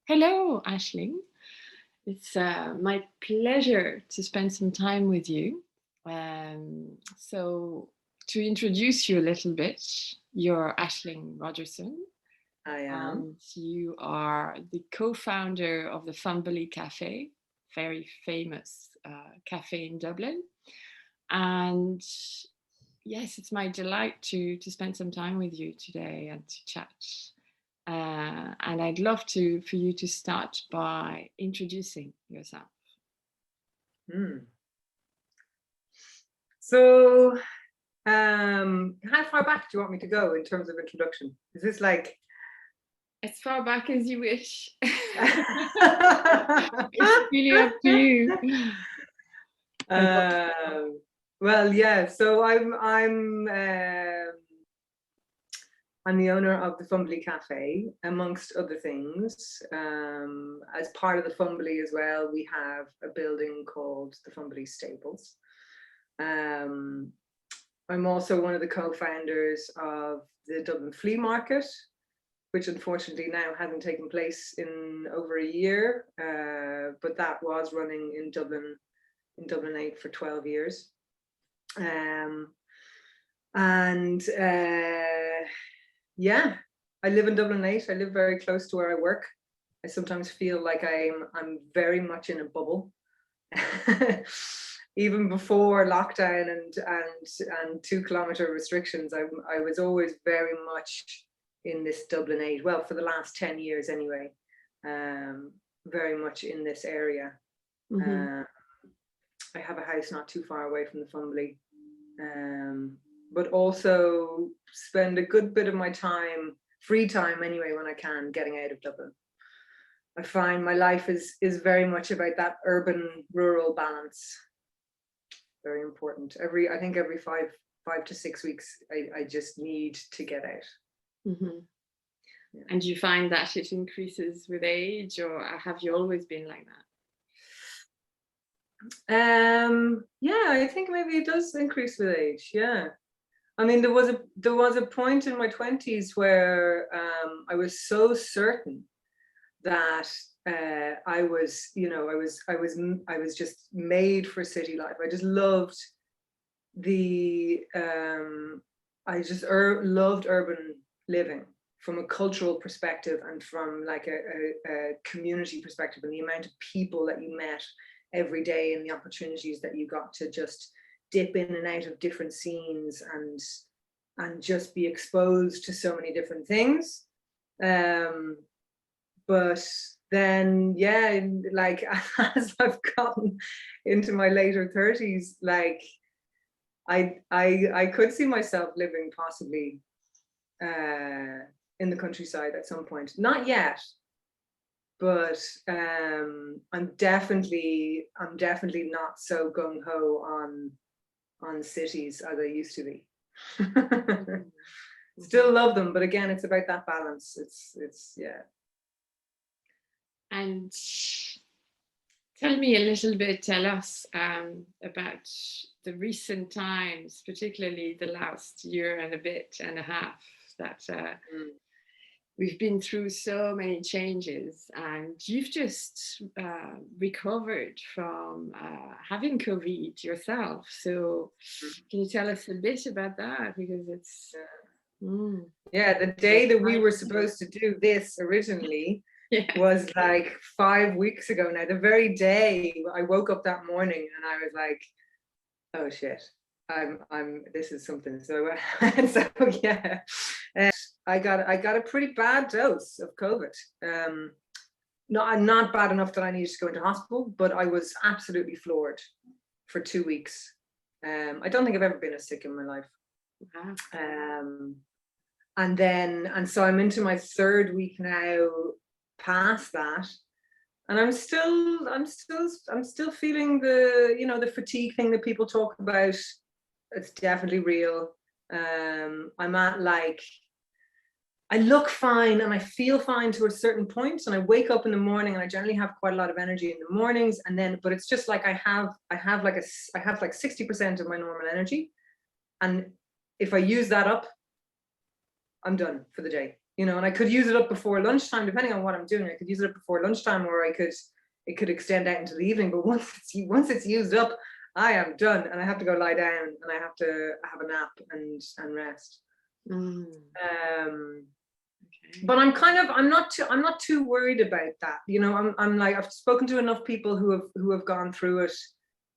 Hello, Aisling. It's my pleasure to spend some time with you. So, to introduce you a little bit, you're Aisling Rogerson, I am. and you are the co-founder of the Fumbally Cafe, very famous cafe in Dublin. And yes, it's my delight to spend some time with you today and to chat. And I'd love for you to start by introducing yourself. Hmm. So, how far back do you want me to go in terms of introduction? Is this like? As far back as you wish. It's really up to you. Well, yeah. So I'm the owner of the Fumbally Cafe, amongst other things. As part of the Fumbally as well, we have a building called the Fumbally Stables. Um, I'm also one of the co-founders of the Dublin Flea market, which unfortunately now hasn't taken place in over a year, but that was running in Dublin 8 for 12 years. And yeah, I live in Dublin 8. I live very close to where I work. I sometimes feel like I'm very much in a bubble. Even before lockdown and 2 kilometer restrictions, I was always very much in this Dublin 8. Well, for the last 10 years anyway, very much in this area. Mm-hmm. I have a house not too far away from the Fumbally, but also spend a good bit of my time, free time anyway, when I can, getting out of Dublin. I find my life is very much about that urban rural balance. Very important. I think every 5 to 6 weeks, I just need to get out. Mm-hmm. Yeah. And do you find that it increases with age, or have you always been like that? Yeah, I think maybe it does increase with age. Yeah. I mean, there was a point in my 20s where I was so certain that I was just made for city life. I just loved loved urban living from a cultural perspective and from like a community perspective, and the amount of people that you met every day and the opportunities that you got to just dip in and out of different scenes and just be exposed to so many different things. But then, yeah, like as I've gotten into my later 30s, like I could see myself living possibly in the countryside at some point. Not yet, but I'm definitely not so gung ho on cities as I used to be. that? Still love them, but again, it's about that balance. It's yeah. And tell us about the recent times, particularly the last year and a bit and a half, that we've been through so many changes, and you've just recovered from having COVID yourself. So can you tell us a bit about that? Because it's... Yeah, the day that we were supposed to do this originally was like 5 weeks ago now. The very day I woke up that morning and I was like, oh shit, this is something. So so yeah, I got a pretty bad dose of COVID. Not bad enough that I needed to go into hospital, but I was absolutely floored for 2 weeks. I don't think I've ever been as sick in my life. Wow. And so I'm into my 3rd week now past that, and I'm still feeling the fatigue thing that people talk about. It's definitely real. I'm at like, I look fine and I feel fine to a certain point, and I wake up in the morning and I generally have quite a lot of energy in the mornings, and then but it's just like I have like 60% of my normal energy, and if I use that up, I'm done for the day. you know, and I could use it up before lunchtime, depending on what I'm doing. I could use it up before lunchtime, or it could extend out into the evening. But once it's used up, I am done, and I have to go lie down, and I have to have a nap and rest. But I'm not too worried about that. You know, I'm like, I've spoken to enough people who have gone through it,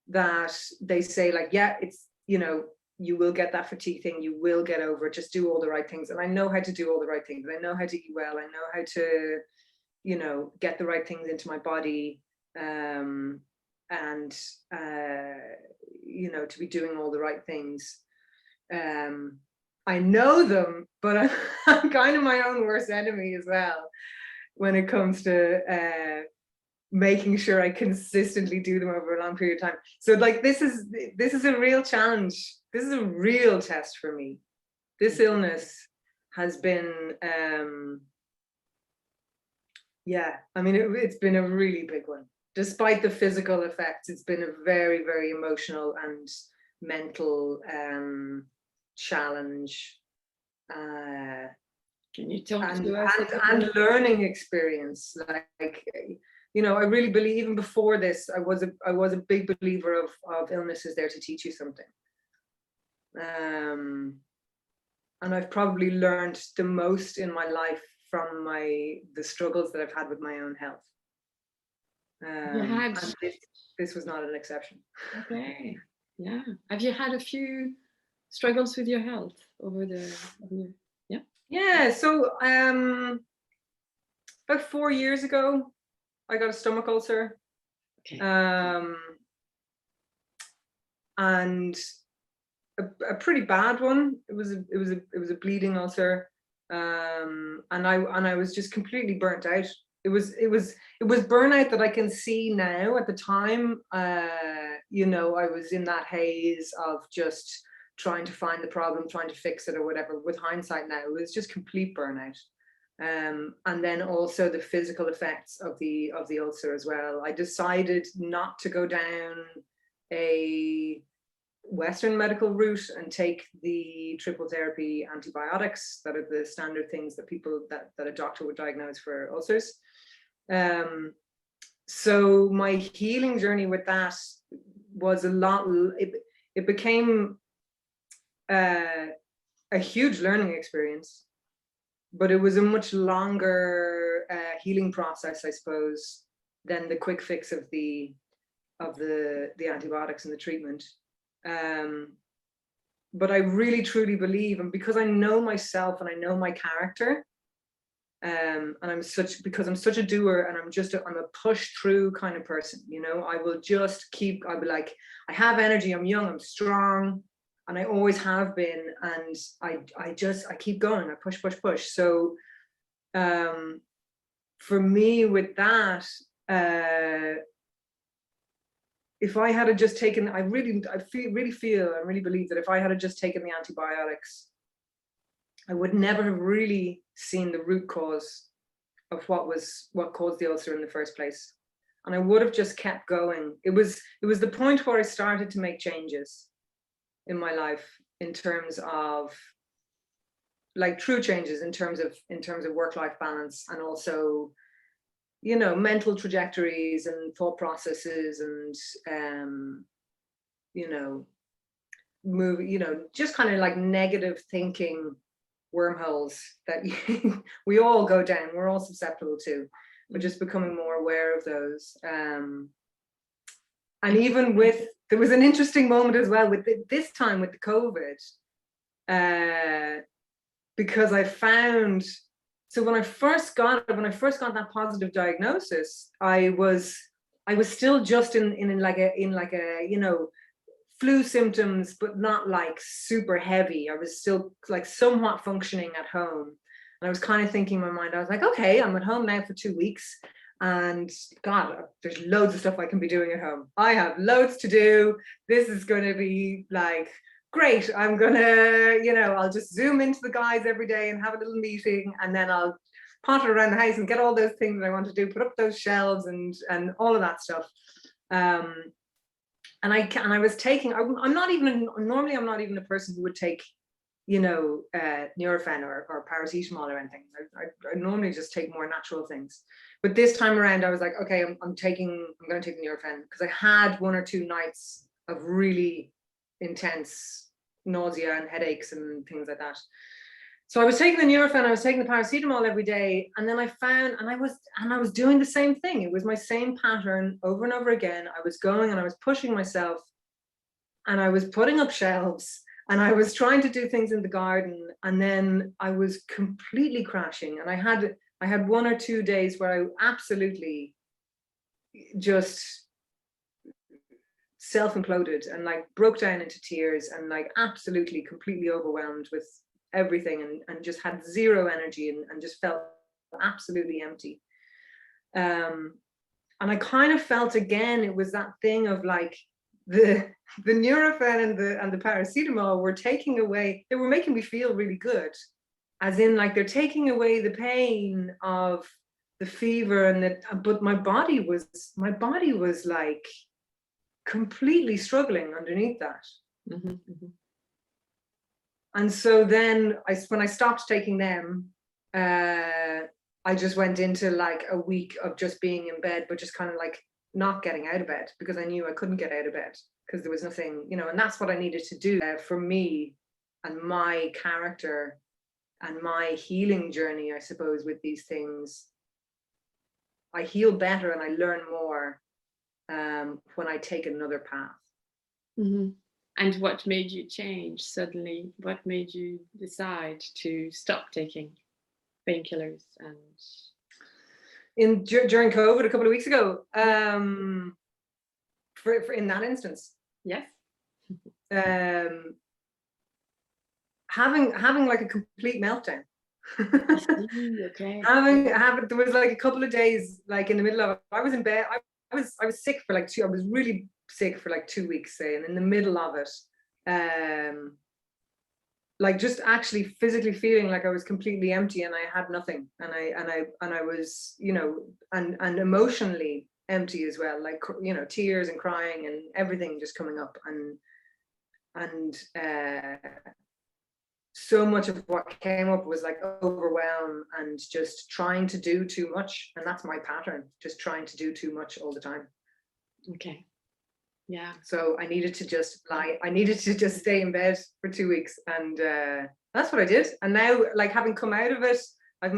that they say like, yeah, it's, you know, you will get that fatigue thing, you will get over it, just do all the right things. And I know how to do all the right things. I know how to eat well. I know how to, you know, get the right things into my body, and you know, to be doing all the right things. I know them, but I'm kind of my own worst enemy as well when it comes to making sure I consistently do them over a long period of time. So like, this is a real challenge. This is a real test for me. This illness has been, yeah, I mean, it's been a really big one. Despite the physical effects, it's been a very, very emotional and mental challenge. Can you talk to us? And learning experience. Like, you know, I really believe, even before this, I was a big believer of illness is there to teach you something. And I've probably learned the most in my life from the struggles that I've had with my own health. And this was not an exception. Okay. Yeah. Have you had a few struggles with your health over the year? Yeah. Yeah. So about 4 years ago, I got a stomach ulcer. Okay. And a pretty bad one. It was a bleeding ulcer. And I was just completely burnt out. It was burnout that I can see now. At the time, you know, I was in that haze of just trying to find the problem, trying to fix it or whatever. With hindsight now, it was just complete burnout. And then also the physical effects of the ulcer as well. I decided not to go down a Western medical route and take the triple therapy antibiotics that are the standard things that people that a doctor would diagnose for ulcers. So my healing journey with that was it became a huge learning experience, but it was a much longer healing process, I suppose, than the quick fix of the antibiotics and the treatment. But I really truly believe, and because I know myself and I know my character, and because I'm such a doer, and I'm a push through kind of person, you know, I'll be like, I have energy, I'm young, I'm strong, and I always have been, and I keep going, I push. So for me with that, if I had just taken, I really believe that if I had just taken the antibiotics, I would never have really seen the root cause of what caused the ulcer in the first place. And I would have just kept going. It was the point where I started to make changes in my life, in terms of like true changes, in terms of work-life balance, and also, you know, mental trajectories and thought processes, and you know, just kind of like negative thinking wormholes that we all go down, we're all susceptible to, but just becoming more aware of those. And even there was an interesting moment as well with this time with the COVID, because I found, so when I first got that positive diagnosis, I was still just in like a you know, flu symptoms, but not like super heavy. I was still like somewhat functioning at home, and I was kind of thinking in my mind, I was like, okay, I'm at home now for 2 weeks, and God, there's loads of stuff I can be doing at home. I have loads to do. This is going to be like great. I'm gonna, you know, I'll just Zoom into the guys every day and have a little meeting, and then I'll potter around the house and get all those things that I want to do, put up those shelves and all of that stuff. And I was taking, normally I'm not even a person who would take Nurofen or paracetamol or anything. I normally just take more natural things. But this time around, I was like, okay, I'm going to take the Nurofen, because I had 1 or 2 nights of really intense nausea and headaches and things like that. So I was taking the Nurofen, I was taking the paracetamol every day, and then I found, and I was doing the same thing. It was my same pattern over and over again. I was going and I was pushing myself, and I was putting up shelves, and I was trying to do things in the garden, and then I was completely crashing. And I had 1 or 2 days where I absolutely just self-imploded and like broke down into tears and like absolutely completely overwhelmed with everything, and just had zero energy and just felt absolutely empty. And I kind of felt, again, it was that thing of like the Nurofen and the paracetamol were taking away, they were making me feel really good, as in like they're taking away the pain of the fever but my body was like completely struggling underneath that. Mm-hmm, mm-hmm. And so then when I stopped taking them, I just went into like a week of just being in bed, but just kind of like not getting out of bed, because I knew I couldn't get out of bed because there was nothing, and that's what I needed to do for me and my character and my healing journey, I suppose, with these things. I heal better and I learn more when I take another path. Mm-hmm. And what made you change suddenly? What made you decide to stop taking painkillers? And during COVID a couple of weeks ago, for in that instance, yes, having like a complete meltdown. Okay. There was like a couple of days, like in the middle of, I was in bed. I was sick for like I was really sick for like 2 weeks, say, and in the middle of it, like just actually physically feeling like I was completely empty and I had nothing, and I was, and emotionally empty as well, like, tears and crying and everything just coming up, and so much of what came up was like overwhelm and just trying to do too much. And that's my pattern, just trying to do too much all the time. Okay. Yeah. So I needed to just stay in bed for 2 weeks. And that's what I did. And now, like, having come out of it, I've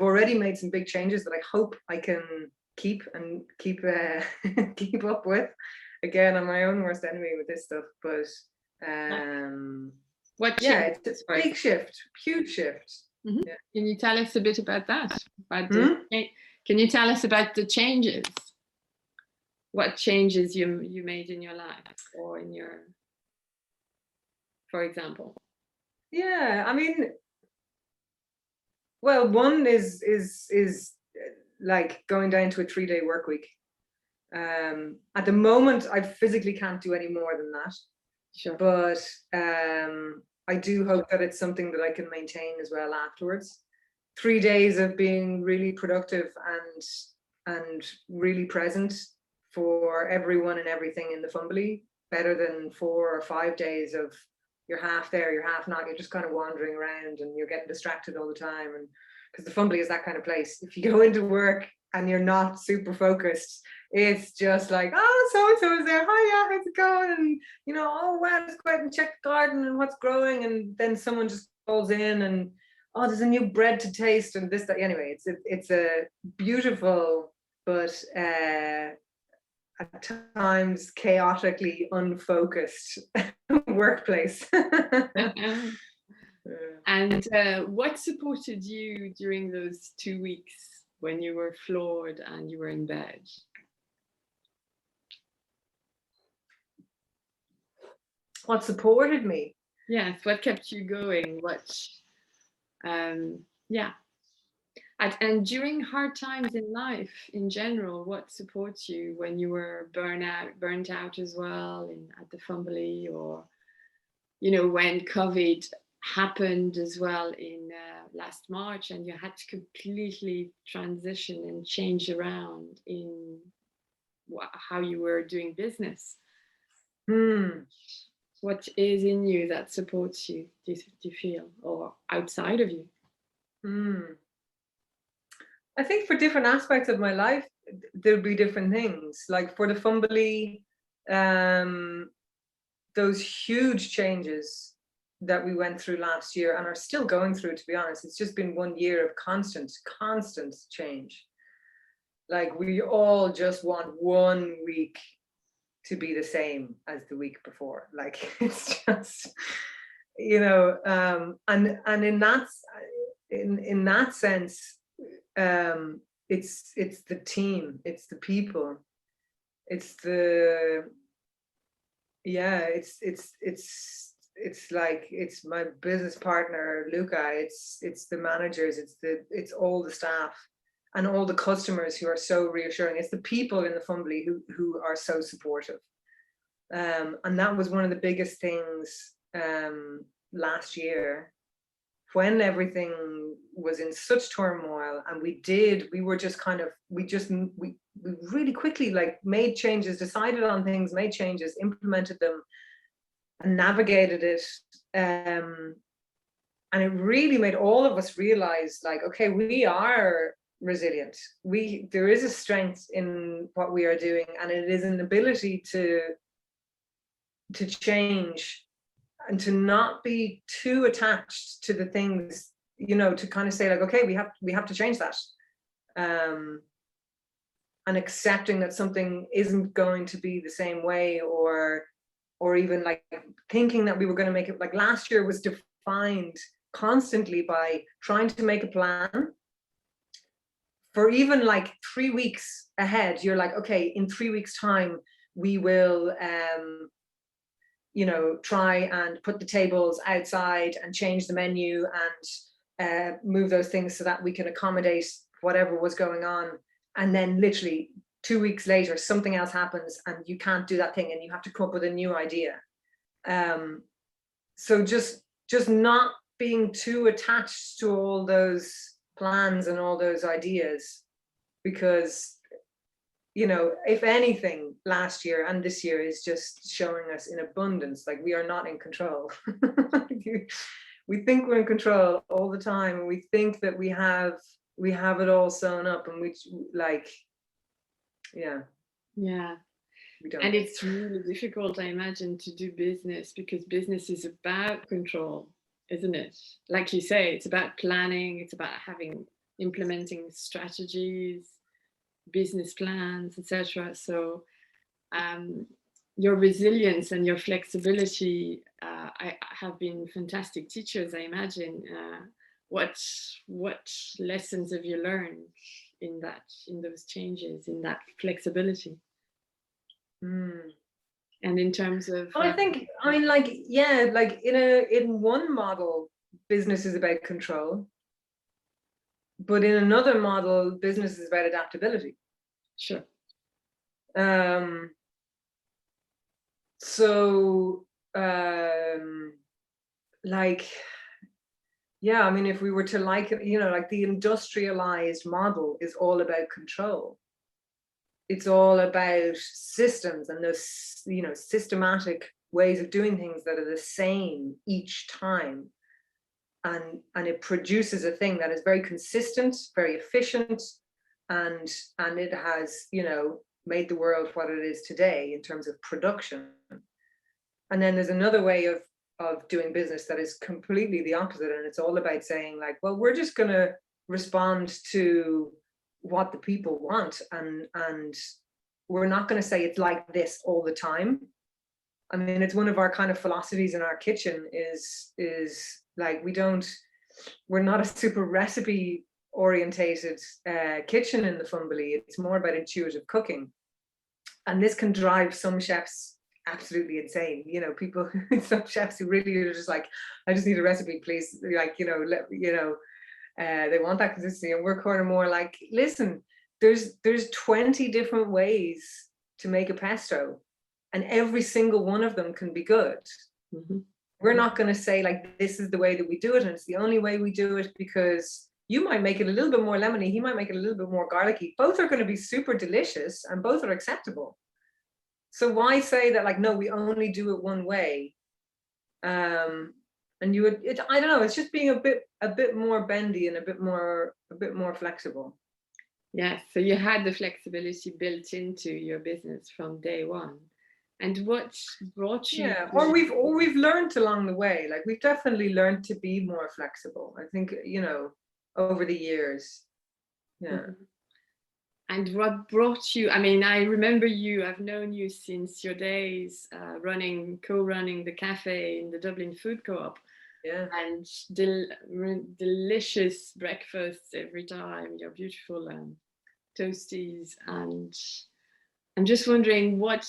already made some big changes that I hope I can keep up with. Again, I'm my own worst enemy with this stuff, but it's a big shift, huge shift. Mm-hmm. Yeah. Can you tell us a bit about that? Can you tell us about the changes? What changes you made in your life, or for example? Yeah, I mean, well, one is like going down to a 3-day work week. At the moment, I physically can't do any more than that. Sure. But I do hope that it's something that I can maintain as well afterwards. 3 days of being really productive and really present for everyone and everything in the Fumbally, better than 4 or 5 days of you're half there, you're half not, you're just kind of wandering around and you're getting distracted all the time. And because the Fumbally is that kind of place. If you go into work and you're not super focused, it's just like, oh, so-and-so is there. Hi, yeah, how's it going? And, oh, wow, let's go out and check the garden and what's growing. And then someone just calls in and, oh, there's a new bread to taste and this, that. Anyway, it's a beautiful, but at times chaotically unfocused workplace. And what supported you during those 2 weeks when you were floored and you were in bed? What supported me? Yes, what kept you going? And during hard times in life in general, what supports you when you were burnt out as well at the Fumbally, or when COVID happened as well in last March, and you had to completely transition and change around in how you were doing business? what is in you that supports you, do you feel, or outside of you? I think for different aspects of my life, there'll be different things. Like for the Fumbally, those huge changes that we went through last year and are still going through, to be honest, it's just been 1 year of constant change. Like we all just want 1 week to be the same as the week before. Like it's just, you know, and in that sense, it's the team, it's the people, it's the, yeah, it's like, it's my business partner Luca, it's the managers, it's all the staff and all the customers who are so reassuring. It's the people in the Fumbally who are so supportive, and that was one of the biggest things last year, when everything was in such turmoil, and we really quickly like made changes, decided on things, made changes, implemented them, and navigated it. And it really made all of us realize, like, okay, we are resilient. There is a strength in what we are doing, and it is an ability to change and to not be too attached to the things, you know, to kind of say like, okay, we have to change that, and accepting that something isn't going to be the same way, or even like thinking that we were going to make it. Like last year was defined constantly by trying to make a plan for even like 3 weeks ahead. You're like, okay, in 3 weeks time we will you know, try and put the tables outside and change the menu and move those things so that we can accommodate whatever was going on. And then literally 2 weeks later, something else happens and you can't do that thing and you have to come up with a new idea. So just not being too attached to all those plans and all those ideas, because, you know, if anything, last year and this year is just showing us in abundance, like we are not in control. We think we're in control all the time, and we think that we have it all sewn up, and we like, yeah. We don't. And it's really difficult, I imagine, to do business, because business is about control, isn't it? Like you say, it's about planning, it's about implementing strategies, business plans, etc. So your resilience and your flexibility have been fantastic teachers, I imagine. What lessons have you learned in those changes, in that flexibility? And in terms of I mean, like, yeah, like in one model, business is about control, but in another model, business is about adaptability. Sure. So like, yeah, I mean, if we were to, like, you know, like the industrialized model is all about control. It's all about systems and those, you know, systematic ways of doing things that are the same each time. And it produces a thing that is very consistent, very efficient, and it has, you know, made the world what it is today in terms of production. And then there's another way of doing business that is completely the opposite, and it's all about saying like, well, we're just going to respond to what the people want, and we're not going to say it's like this all the time. I mean, it's one of our kind of philosophies in our kitchen is like, we're not a super recipe orientated kitchen in the Fumbally. It's more about intuitive cooking, and this can drive some chefs absolutely insane. You know, people, some chefs who really are just like, I just need a recipe, please. Like, you know, they want that consistency, and we're kind of more like, listen, there's 20 different ways to make a pesto, and every single one of them can be good. Mm-hmm. We're not going to say like, this is the way that we do it, and it's the only way we do it, because you might make it a little bit more lemony, he might make it a little bit more garlicky. Both are going to be super delicious and both are acceptable. So why say that like, no, we only do it one way, And you would, I don't know, it's just being a bit more bendy and a bit more flexible. Yeah, so you had the flexibility built into your business from day one. And what brought you? Yeah, or we've learned along the way. Like, we've definitely learned to be more flexible, I think, over the years. Yeah. And what brought you? I mean, I remember you, I've known you since your days co-running the cafe in the Dublin Food Coop. Yeah. And delicious breakfasts every time, your beautiful toasties. And I'm just wondering what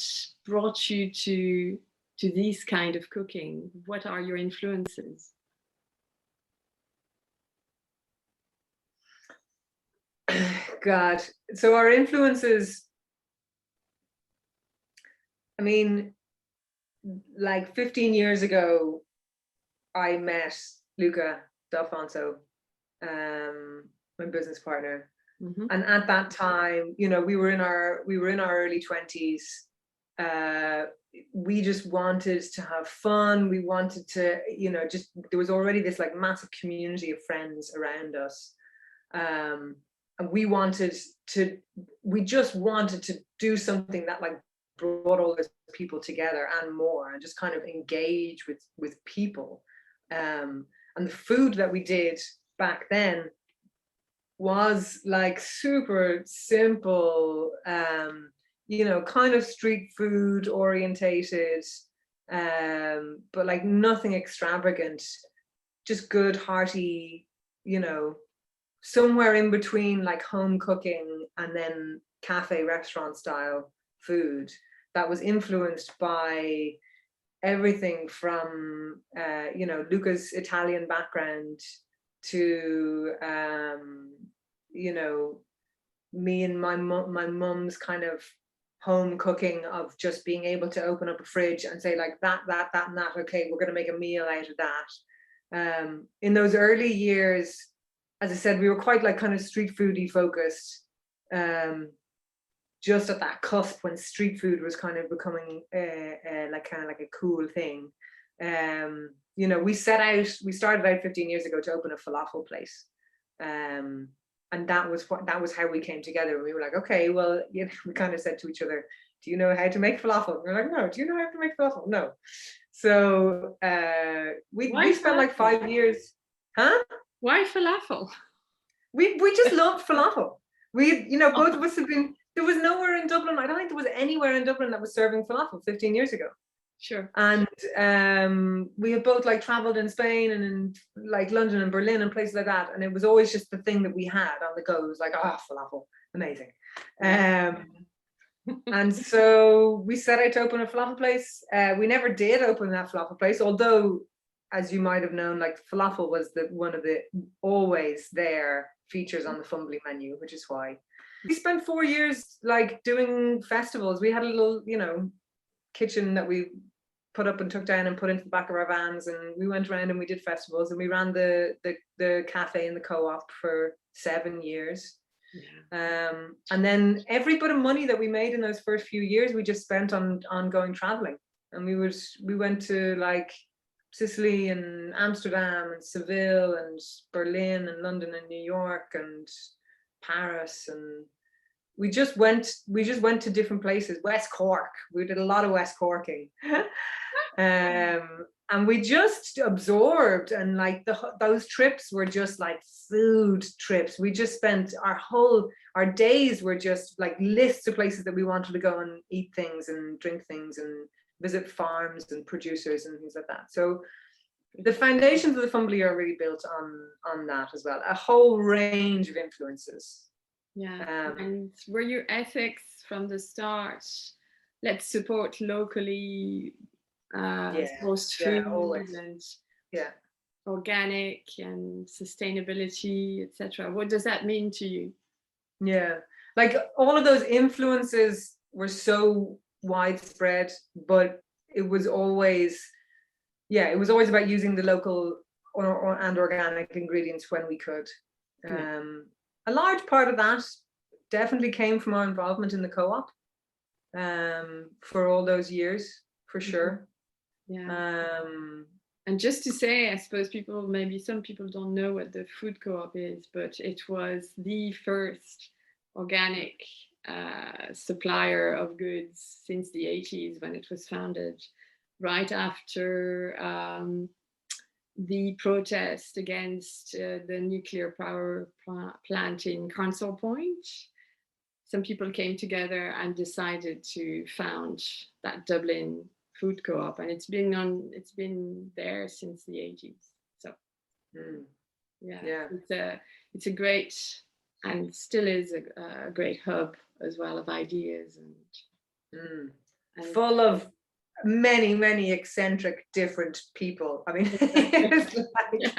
brought you to these kind of cooking. What are your influences? God, so our influences, I mean, like 15 years ago, I met Luca D'Alfonso, my business partner. Mm-hmm. And at that time, we were in our early 20s. We just wanted to have fun. We wanted to, just, there was already this like massive community of friends around us. And we just wanted to do something that like brought all those people together and more, and just kind of engage with people. And the food that we did back then was like super simple, kind of street food orientated, but like nothing extravagant, just good, hearty, somewhere in between like home cooking and then cafe restaurant style food that was influenced by everything from Luca's Italian background to me and my mum's kind of home cooking, of just being able to open up a fridge and say like that and that, okay, we're going to make a meal out of that. In those early years, as I said, we were quite like kind of street foodie focused, just at that cusp when street food was kind of becoming like a cool thing. We started out 15 years ago to open a falafel place. And that was how we came together. We were like, okay, well, we kind of said to each other, do you know how to make falafel? And we're like, no. Do you know how to make falafel? No. So we spent like 5 years. Huh? Why falafel? We just loved falafel. Both of us have been, there was nowhere in Dublin, I don't think there was anywhere in Dublin that was serving falafel 15 years ago. Sure. And we have both like traveled in Spain and in like London and Berlin and places like that, and it was always just the thing that we had on the go. It was like, falafel, amazing. And so we set out to open a falafel place. We never did open that falafel place, although, as you might have known, like falafel was one of the always there features on the Fumbally menu, which is why we spent 4 years like doing festivals. We had a little, kitchen that we put up and took down and put into the back of our vans, and we went around and we did festivals, and we ran the cafe in the co-op for 7 years. Yeah. And then every bit of money that we made in those first few years, we just spent on going traveling. And we went to like Sicily and Amsterdam and Seville and Berlin and London and New York and Paris, and we just went to different places. West Cork, we did a lot of West Corking. And we just absorbed, and like those trips were just like food trips. We just spent our days were just like lists of places that we wanted to go and eat things and drink things and visit farms and producers and things like that. So the foundations of the Fumbally are really built on that as well. A whole range of influences. Yeah. And were your ethics from the start, let's support locally sourced food and organic and sustainability, etc. What does that mean to you? Yeah, like all of those influences were so widespread, but it was always about using the local and organic ingredients when we could. A large part of that definitely came from our involvement in the co-op for all those years, for sure. Yeah. And just to say, I suppose maybe some people don't know what the food co-op is, but it was the first organic supplier of goods since the 80s when it was founded, right after the protest against the nuclear power plant in Council Point. Some people came together and decided to found that Dublin Food Co-op, and it's been there since the 80s. So it's a great, and still is a great hub as well of ideas and full of many eccentric different people. I mean, it's like,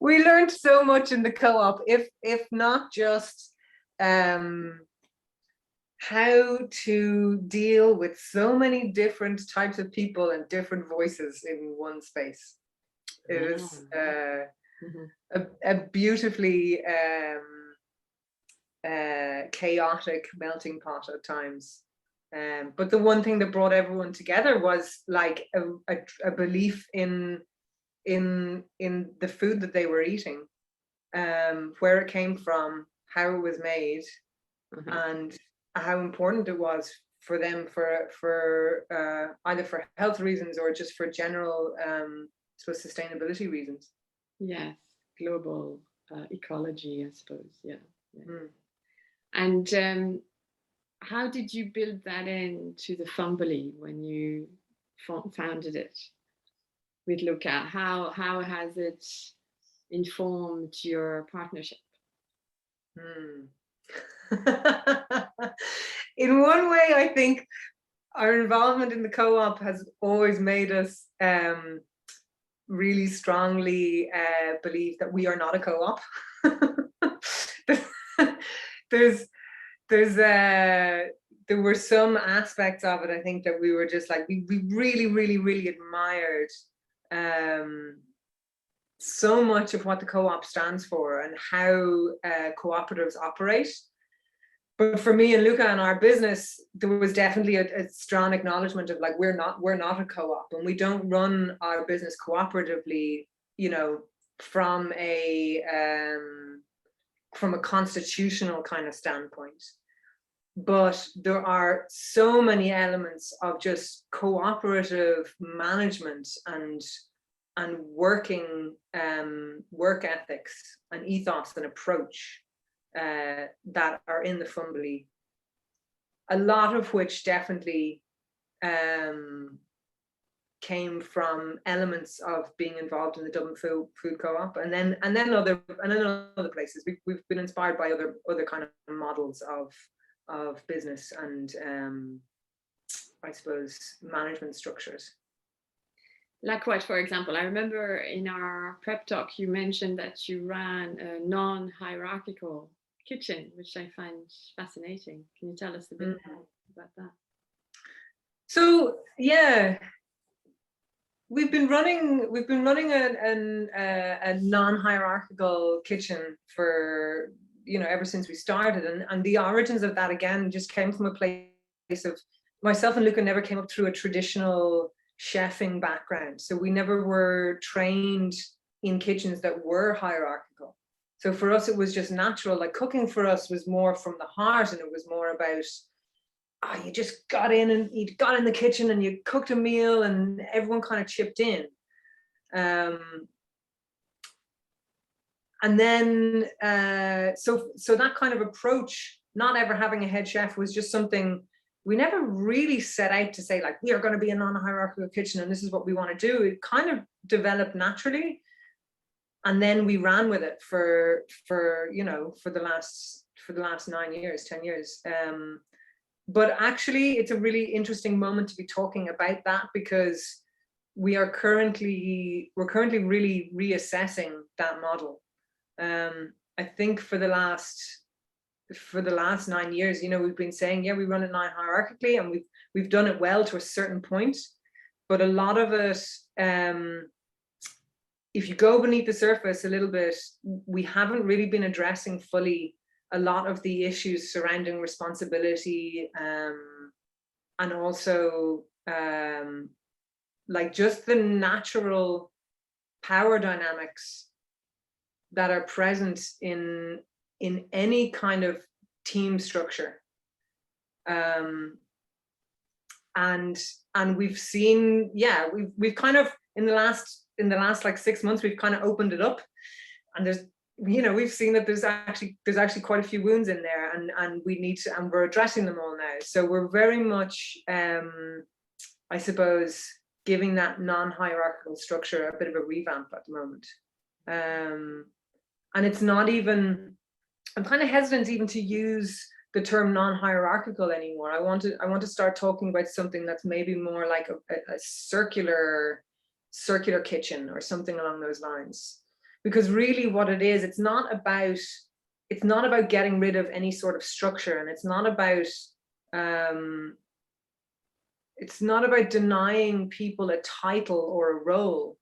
we learned so much in the co-op, if not just how to deal with so many different types of people and different voices in one space. It was a beautifully chaotic melting pot at times. But the one thing that brought everyone together was like a belief in the food that they were eating, where it came from, how it was made, and how important it was for them for either for health reasons or just for general sustainability reasons. Yes, global ecology, I suppose. And how did you build that into the Fumbally when you founded it with Luca? How has it informed your partnership? In one way, I think our involvement in the co-op has always made us really strongly believe that we are not a co-op. There were some aspects of it, I think, that we were just like, we really admired so much of what the co-op stands for and how cooperatives operate. But for me and Luca and our business, there was definitely a strong acknowledgement of like, we're not a co-op, and we don't run our business cooperatively, from a constitutional kind of standpoint. But there are so many elements of just cooperative management and working work ethics and ethos and approach that are in the Fumbally, a lot of which definitely came from elements of being involved in the Dublin Food Co-op, and then other places. We've been inspired by other kind of models of business and I suppose management structures. Like what, for example? I remember in our prep talk you mentioned that you ran a non-hierarchical kitchen, which I find fascinating. Can you tell us a bit more about that? So we've been running a non-hierarchical kitchen for ever since we started, and the origins of that again just came from a place of myself and Luca never came up through a traditional chefing background, so we never were trained in kitchens that were hierarchical. So for us it was just natural. Like, cooking for us was more from the heart, and it was more about you just got in the kitchen and you cooked a meal and everyone kind of chipped in. And then so that kind of approach, not ever having a head chef, was just something we never really set out to say, like, we are going to be a non-hierarchical kitchen and this is what we want to do. It kind of developed naturally, and then we ran with it for the last 9 years, 10 years. But actually, it's a really interesting moment to be talking about that, because we're currently really reassessing that model. I think for the last 9 years, we've been saying, we run it non-hierarchically, and we've done it well to a certain point. But a lot of it, if you go beneath the surface a little bit, we haven't really been addressing fully a lot of the issues surrounding responsibility, and also like just the natural power dynamics that are present in any kind of team structure. And we've seen, yeah, we've kind of in the last like 6 months, we've kind of opened it up, and there's, you know, we've seen that there's actually quite a few wounds in there, and we need to, and we're addressing them all now. So we're very much, I suppose, giving that non-hierarchical structure a bit of a revamp at the moment. And it's not even, I'm kind of hesitant even to use the term non-hierarchical anymore. I want to start talking about something that's maybe more like a circular kitchen or something along those lines. Because really what it is, it's not about getting rid of any sort of structure, and it's not about denying people a title or a role.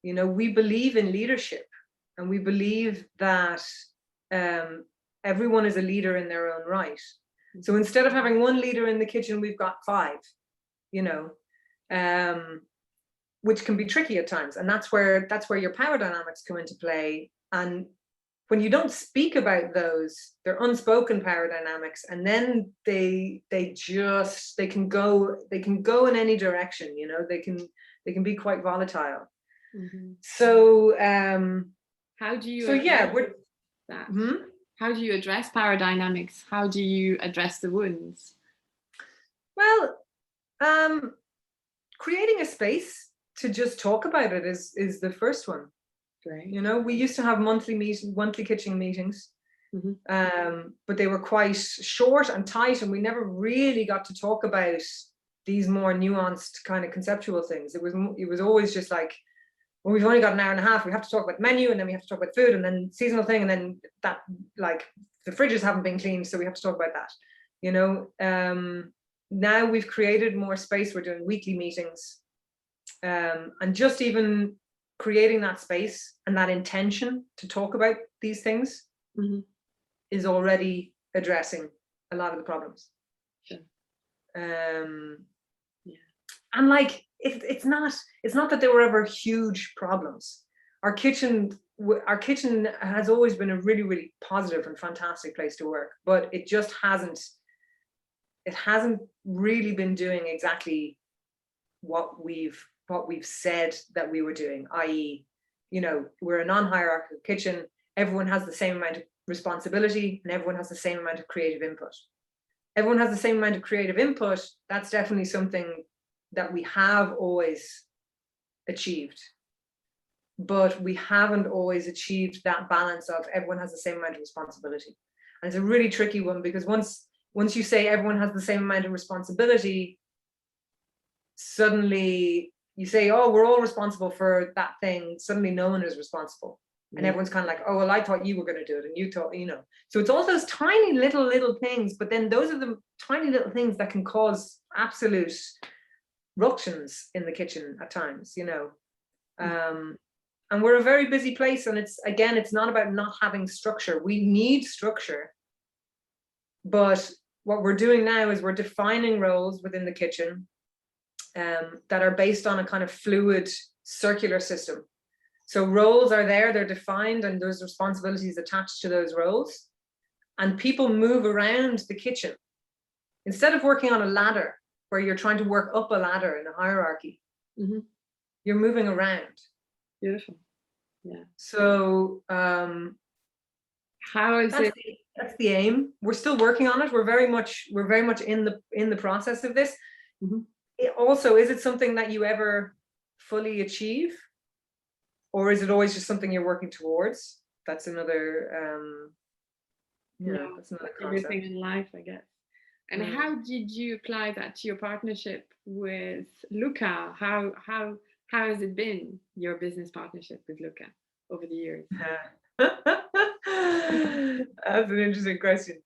You know, we believe in leadership, and we believe that everyone is a leader in their own right. So instead of having one leader in the kitchen, we've got 5, you know, which can be tricky at times. And that's where your power dynamics come into play. And when you don't speak about those, they're unspoken power dynamics, and then they can go in any direction, you know, they can be quite volatile. Mm-hmm. So how do you that? How do you address power dynamics? How do you address the wounds? Well, creating a space to just talk about it is the first one. Right. You know, we used to have monthly kitchen meetings, mm-hmm. But they were quite short and tight, and we never really got to talk about these more nuanced kind of conceptual things. It was always just like, well, we've only got an hour and a half. We have to talk about menu, and then we have to talk about food, and then seasonal thing, and then that, like, the fridges haven't been cleaned, so we have to talk about that. You know, now we've created more space. We're doing weekly meetings, and just even creating that space and that intention to talk about these things, mm-hmm. is already addressing a lot of the problems. Sure. Yeah. And like, it's not that there were ever huge problems. Our kitchen has always been a really, really positive and fantastic place to work, but it just hasn't really been doing exactly what we've said that we were doing, i.e., you know, we're a non-hierarchical kitchen, everyone has the same amount of responsibility, and everyone has the same amount of creative input. Everyone has the same amount of creative input. That's definitely something that we have always achieved, but we haven't always achieved that balance of everyone has the same amount of responsibility. And it's a really tricky one, because once you say everyone has the same amount of responsibility, suddenly you say, oh, we're all responsible for that thing. Suddenly no one is responsible. And everyone's kind of like, oh, well, I thought you were going to do it, and you thought, you know. So it's all those tiny little things, but then those are the tiny little things that can cause absolute ructions in the kitchen at times, you know. And we're a very busy place, and it's not about not having structure. We need structure, but what we're doing now is we're defining roles within the kitchen that are based on a kind of fluid circular system. So roles are there, they're defined, and there's responsibilities attached to those roles, and people move around the kitchen. Instead of working on a ladder where you're trying to work up a ladder in a hierarchy, mm-hmm. you're moving around. Beautiful. Yeah. So how is it? That's the aim. We're still working on it. We're very much in the process of this. Mm-hmm. Is it something that you ever fully achieve, or is it always just something you're working towards? That's another that's another concept. Everything in life, I guess. And how did you apply that to your partnership with Luca? How has it been, your business partnership with Luca, over the years? That's an interesting question.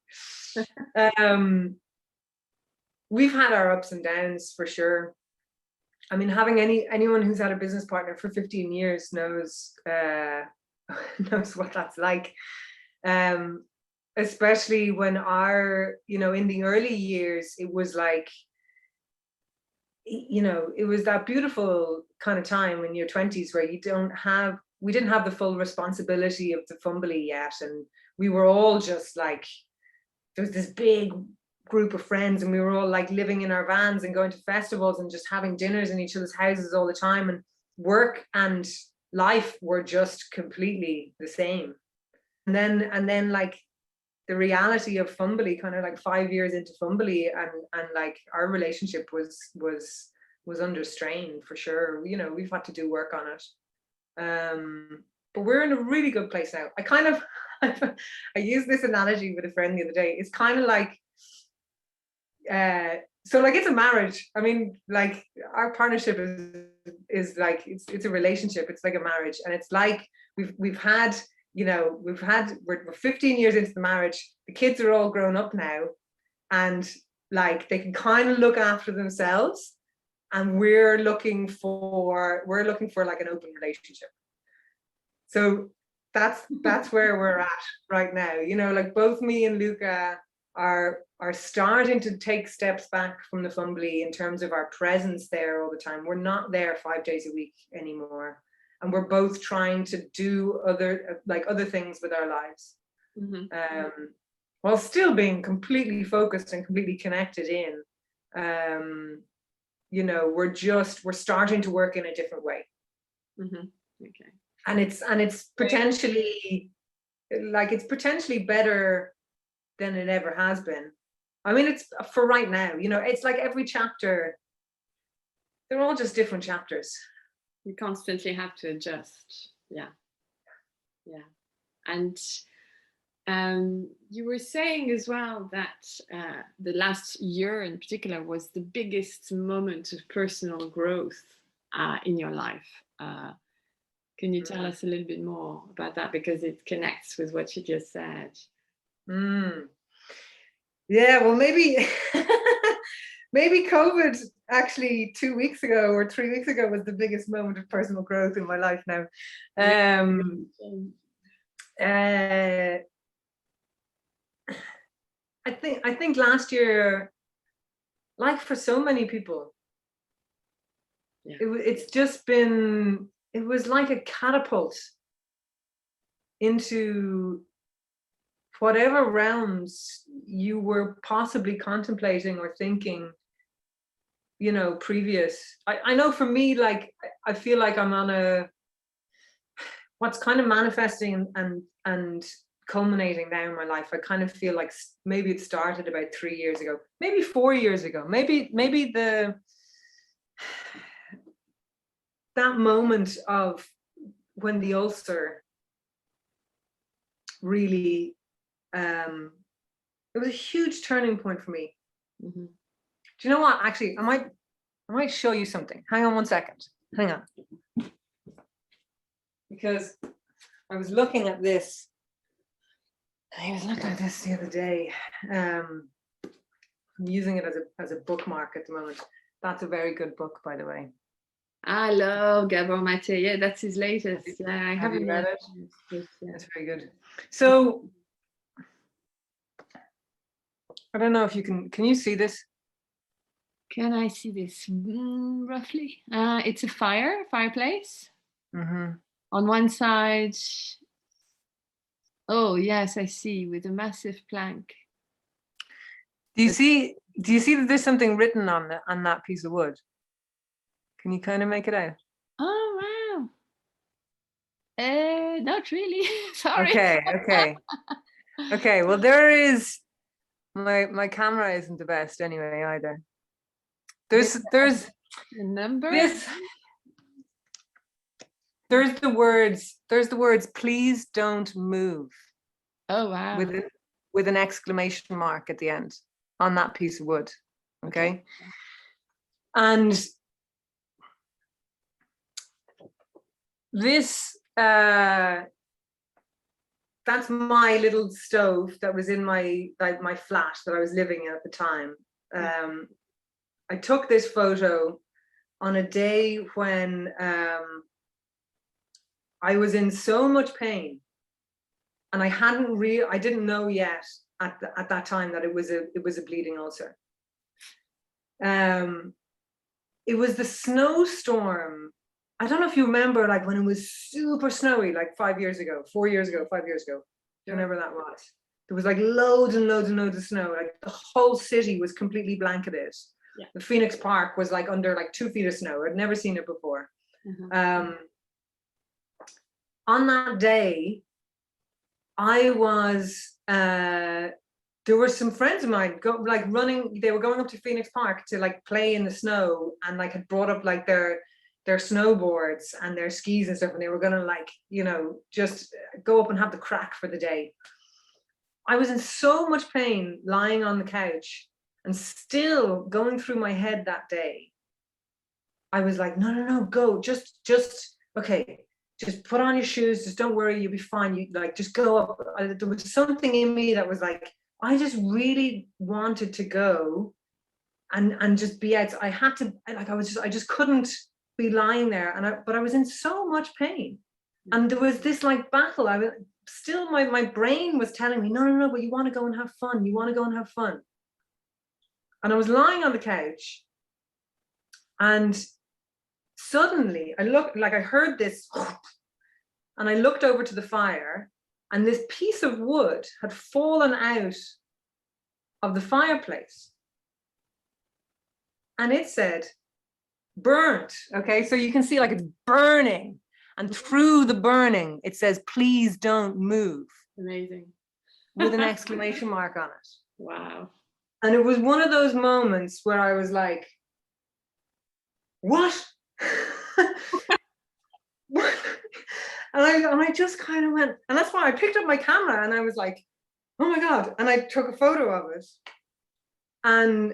We've had our ups and downs, for sure. I mean, having anyone who's had a business partner for 15 years knows what that's like. Especially when in the early years, it was like, you know, it was that beautiful kind of time in your 20s where we didn't have the full responsibility of the Fumbally yet. And we were all just like, there was this big group of friends and we were all like living in our vans and going to festivals and just having dinners in each other's houses all the time. And work and life were just completely the same. And then like the reality of Fumbally, kind of like 5 years into Fumbally, and like our relationship was under strain for sure. You know, we've had to do work on it. But we're in a really good place now. I kind of I used this analogy with a friend the other day. It's kind of like so like it's a marriage. I mean, like our partnership is like it's a relationship. It's like a marriage, and it's like we've had, you know, we're 15 years into the marriage. The kids are all grown up now, and like they can kind of look after themselves, and we're looking for like an open relationship. So that's where we're at right now. You know, like both me and Luca are starting to take steps back from the Fumbally in terms of our presence there all the time. We're not there 5 days a week anymore. And we're both trying to do other things with our lives, while still being completely focused and completely connected in. You know, we're starting to work in a different way. Okay. And it's potentially better than it ever has been. I mean, it's for right now. You know, it's like every chapter, they're all just different chapters. You constantly have to adjust. Yeah. And you were saying as well that the last year in particular was the biggest moment of personal growth in your life. Can you tell us a little bit more about that, because it connects with what you just said? Yeah, well, maybe maybe COVID actually 2 weeks ago or 3 weeks ago was the biggest moment of personal growth in my life now. I think last year, like for so many people, it's just been, it was like a catapult into whatever realms you were possibly contemplating or thinking, you know, previous. I know for me, like, I feel like I'm on what's kind of manifesting and culminating now in my life. I kind of feel like maybe it started about 3 years ago, maybe 4 years ago, maybe that moment of when the ulcer really, it was a huge turning point for me. Do you know what? Actually, I might show you something. Hang on one second. Hang on. Because I was looking at this. I was looking at this the other day. I'm using it as a bookmark at the moment. That's a very good book, by the way. I love Gabor Mate. Yeah, that's his latest. Yeah, I haven't read it. That's very good. So I don't know if you can you see this? Can I see this roughly? It's a fireplace. On one side, oh yes, I see, with a massive plank. Do you see that there's something written on that piece of wood? Can you kind of make it out? Oh wow. Not really. Sorry. Okay. Well, there is, my camera isn't the best anyway either. There's a number. There's the words, please don't move. Oh wow. With an exclamation mark at the end on that piece of wood. Okay. And this that's my little stove that was in my flat that I was living in at the time. I took this photo on a day when I was in so much pain, and I didn't know yet at that time that it was a bleeding ulcer. it was the snowstorm. I don't know if you remember, like when it was super snowy, like 5 years ago, 4 years ago, 5 years ago, whenever that was. There was like loads and loads and loads of snow. Like the whole city was completely blanketed. Yeah. The Phoenix Park was like under like 2 feet of snow. I'd never seen it before. On that day, I was, there were some friends of mine running, they were going up to Phoenix Park to like play in the snow, and like had brought up like their snowboards and their skis and stuff, and they were gonna like, you know, just go up and have the crack for the day. I was in so much pain lying on the couch, and still going through my head that day, I was like, no, go, just okay, just put on your shoes, just don't worry, you'll be fine, you like just go up. There was something in me that was like, I just really wanted to go and just be out. I had to, like, I just couldn't be lying there, but I was in so much pain, and there was this like battle. I was still, my brain was telling me, no, but you want to go and have fun, you want to go and have fun. And I was lying on the couch, and suddenly I looked, like I heard this, and I looked over to the fire, and this piece of wood had fallen out of the fireplace, and it said burnt. Okay, so you can see like it's burning, and through the burning it says, please don't move. Amazing. With an exclamation mark on it. Wow. And it was one of those moments where I was like, what? And I just kind of went, and that's why I picked up my camera, and I was like, oh my God. And I took a photo of it. And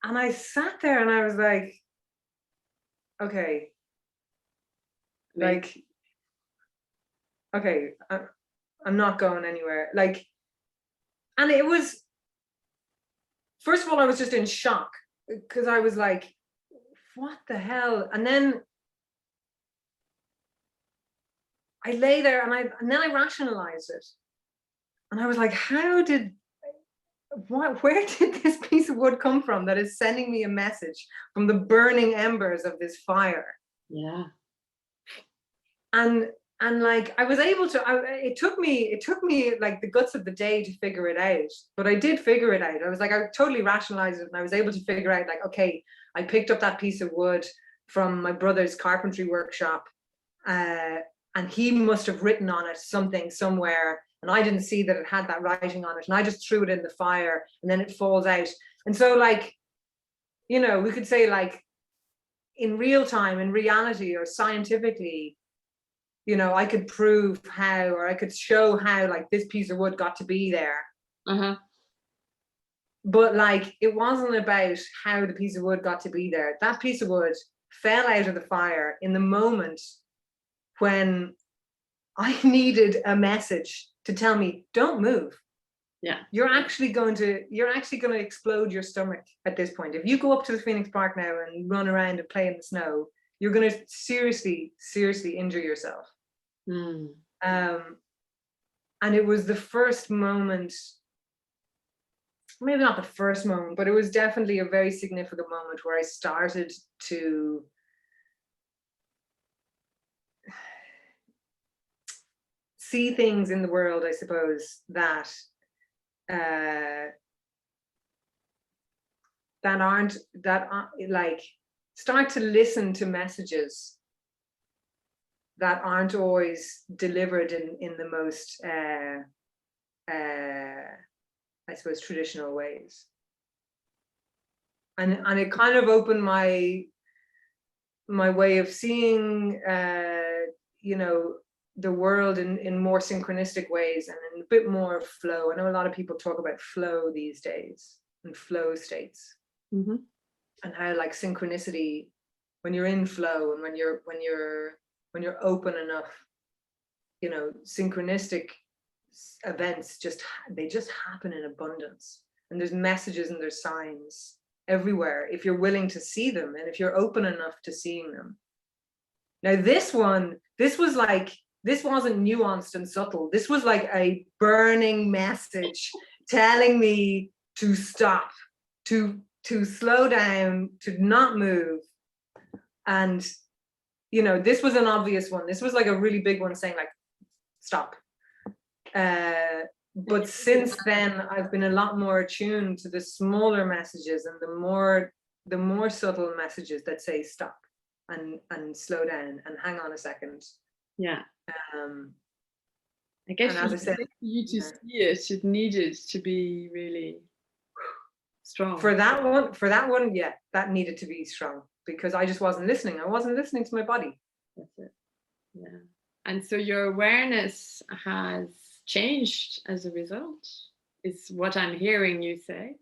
I sat there and I was like, okay, like, okay, I'm not going anywhere. Like, and it was, first of all, I was just in shock, because I was like, what the hell? And then I lay there, and then I rationalized it. And I was like, where did this piece of wood come from that is sending me a message from the burning embers of this fire? Yeah. And like I was able to, it took me like the guts of the day to figure it out, but I did figure it out. I was like, I totally rationalized it, and I was able to figure out, like, okay, I picked up that piece of wood from my brother's carpentry workshop, and he must have written on it something somewhere, and I didn't see that it had that writing on it, and I just threw it in the fire, and then it falls out. And so, like, you know, we could say, like, in real time, in reality, or scientifically, you know, I could prove how, or I could show how, like, this piece of wood got to be there. But like, it wasn't about how the piece of wood got to be there. That piece of wood fell out of the fire in the moment when I needed a message to tell me, don't move. Yeah. You're actually going to explode your stomach at this point. If you go up to the Phoenix Park now and run around and play in the snow, you're going to seriously injure yourself. And it was the first moment, maybe not the first moment, but it was definitely a very significant moment where I started to see things in the world, I suppose, that like, start to listen to messages that aren't always delivered in the most I suppose traditional ways. And it kind of opened my way of seeing you know, the world in more synchronistic ways, and in a bit more flow. I know a lot of people talk about flow these days, and flow states, and how, like, synchronicity, when you're in flow, and when you're open enough, you know, synchronistic events just happen in abundance, and there's messages and there's signs everywhere if you're willing to see them, and if you're open enough to seeing them. Now this wasn't nuanced and subtle. This was like a burning message telling me to stop, to slow down, to not move, And, you know, this was an obvious one. This was like a really big one saying like, stop. But since then, I've been a lot more attuned to the smaller messages and the more subtle messages that say stop and slow down and hang on a second. Yeah. I and guess as I said, for you to see it, it needed to be really strong. For that one, yeah, that needed to be strong because I just wasn't listening. I wasn't listening to my body. That's it. Yeah. And so your awareness has changed as a result, is what I'm hearing you say.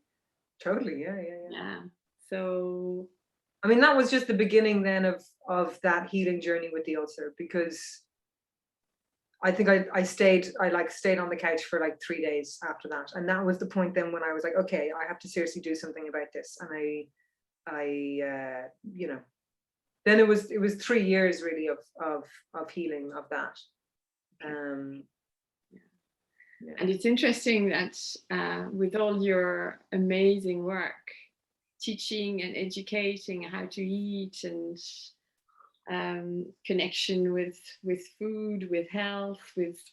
Totally, yeah. So, I mean, that was just the beginning then of that healing journey with the ulcer, because I think I stayed on the couch for like 3 days after that. And that was the point then when I was like, okay, I have to seriously do something about this. And I you know, then it was 3 years really of healing of that. Yeah. And it's interesting that with all your amazing work, teaching and educating how to eat and connection with food, with health,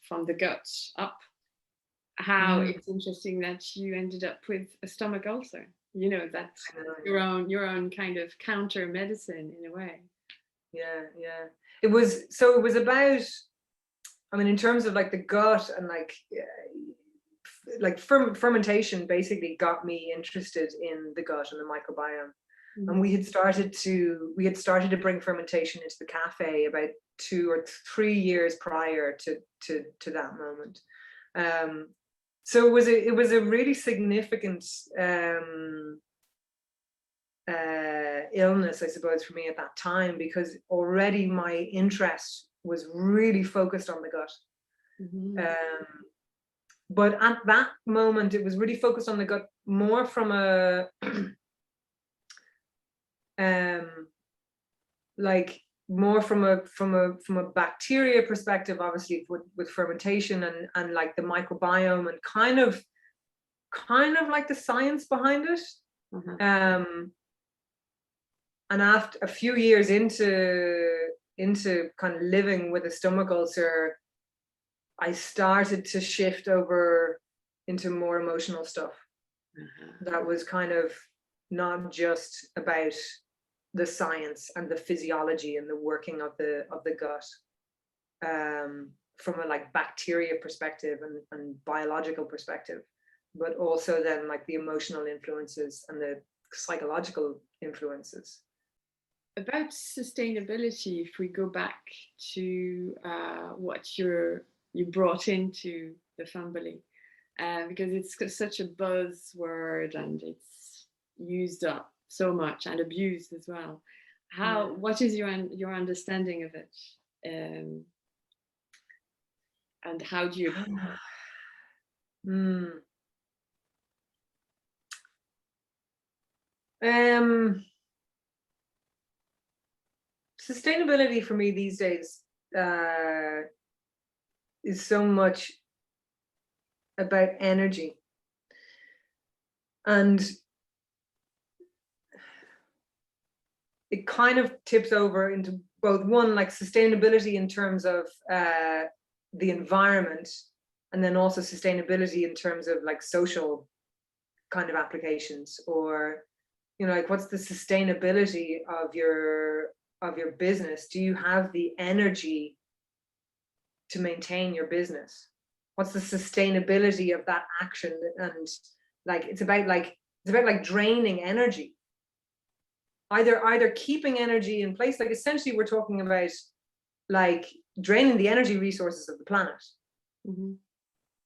from the gut up, how it's interesting that you ended up with a stomach ulcer. You know, that's your own kind of counter medicine in a way. Yeah. It was about, I mean, in terms of like the gut and like fermentation basically got me interested in the gut and the microbiome. Mm-hmm. And we had started to bring fermentation into the cafe about 2 or 3 years prior to that moment. So it was a really significant illness, I suppose, for me at that time, because already my interest was really focused on the gut. Mm-hmm. But at that moment, it was really focused on the gut more from a like more from a bacteria perspective, obviously with fermentation and like the microbiome and kind of like the science behind it. Mm-hmm. And after a few years into kind of living with a stomach ulcer, I started to shift over into more emotional stuff. Mm-hmm. That was kind of not just about the science and the physiology and the working of the gut, from a like bacteria perspective and biological perspective, but also then like the emotional influences and the psychological influences. About sustainability, if we go back to what you brought into the Fumbally, because it's such a buzzword and it's used up so much and abused as well. What is your understanding of it, and how do you? Sustainability for me these days is so much about energy, and it kind of tips over into both, one, like sustainability in terms of the environment, and then also sustainability in terms of like social kind of applications, or, you know, like what's the sustainability of your business? Do you have the energy to maintain your business? What's the sustainability of that action? And like it's about draining energy, either keeping energy in place, like essentially we're talking about like draining the energy resources of the planet. Mm-hmm.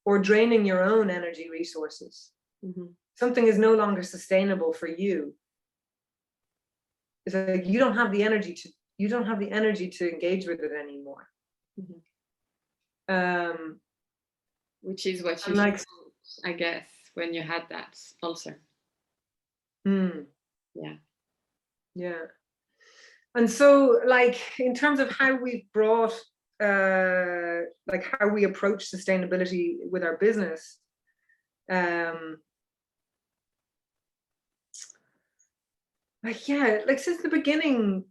Or draining your own energy resources. Mm-hmm. Something is no longer sustainable for you. It's like you don't have the energy to engage with it anymore. Mm-hmm. Which is what you felt, I guess, when you had that ulcer. Yeah. And so, like, in terms of how we've brought like how we approach sustainability with our business, like since the beginning,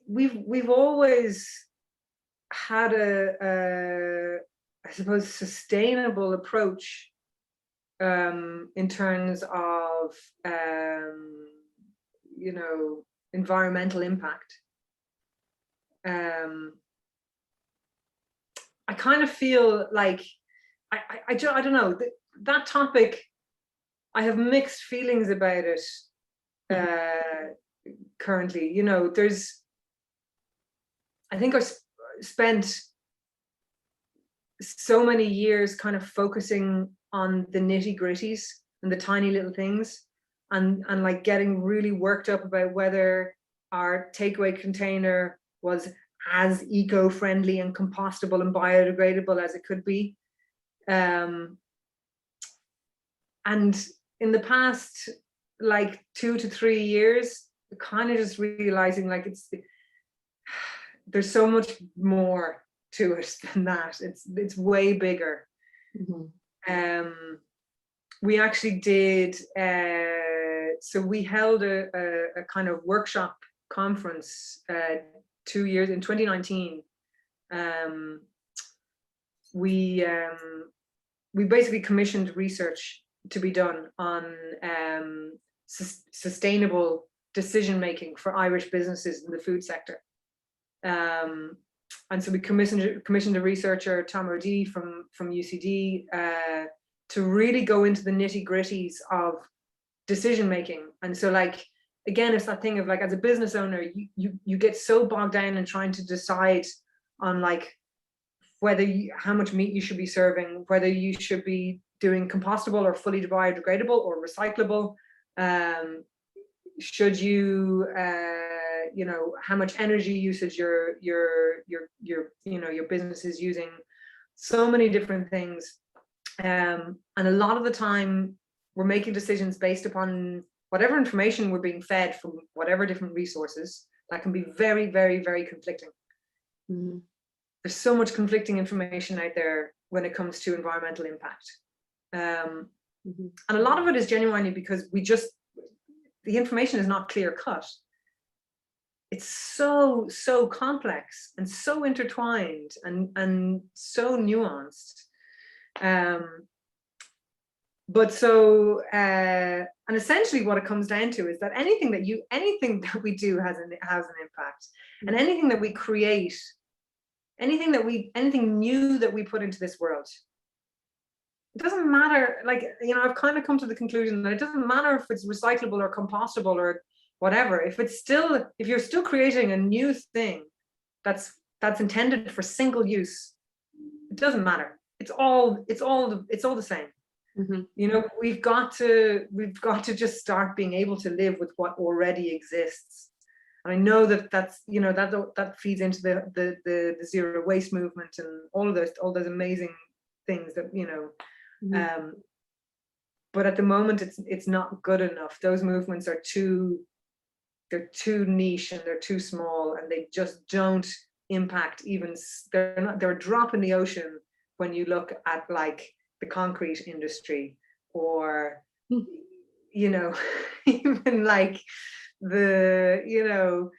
we've always had I suppose, sustainable approach in terms of environmental impact. I kind of feel like I don't know, that topic, I have mixed feelings about it currently. I think I spent so many years kind of focusing on the nitty-gritties and the tiny little things, and like getting really worked up about whether our takeaway container was as eco-friendly and compostable and biodegradable as it could be. And in the past, like 2 to 3 years, kind of just realizing like there's so much more to it than that. It's way bigger. Mm-hmm. We actually did, so we held a kind of workshop conference 2 years in 2019. We basically commissioned research to be done on sustainable decision making for Irish businesses in the food sector. And so we commissioned a researcher, Tom O'Dea from UCD, to really go into the nitty-gritties of decision making. And so, like, again, it's that thing of like, as a business owner, you get so bogged down in trying to decide on like whether how much meat you should be serving, whether you should be doing compostable or fully biodegradable or recyclable. Should you how much energy usage your business is using, so many different things, and a lot of the time we're making decisions based upon whatever information we're being fed from whatever different resources that can be very, very, very conflicting. Mm-hmm. There's so much conflicting information out there when it comes to environmental impact, mm-hmm. and a lot of it is genuinely because the information is not clear cut. It's so complex and so intertwined and so nuanced. But so and essentially what it comes down to is that anything that we do has an impact, and anything that we create, anything new that we put into this world, it doesn't matter. Like, I've kind of come to the conclusion that it doesn't matter if it's recyclable or compostable or whatever. If you're still creating a new thing that's intended for single use, it doesn't matter. It's all the same. Mm-hmm. We've got to just start being able to live with what already exists. And I know that's that feeds into the zero waste movement and all those amazing things that Mm-hmm. But at the moment it's not good enough. Those movements are too niche and they're too small, and they just don't impact they're a drop in the ocean when you look at like the concrete industry, or even like the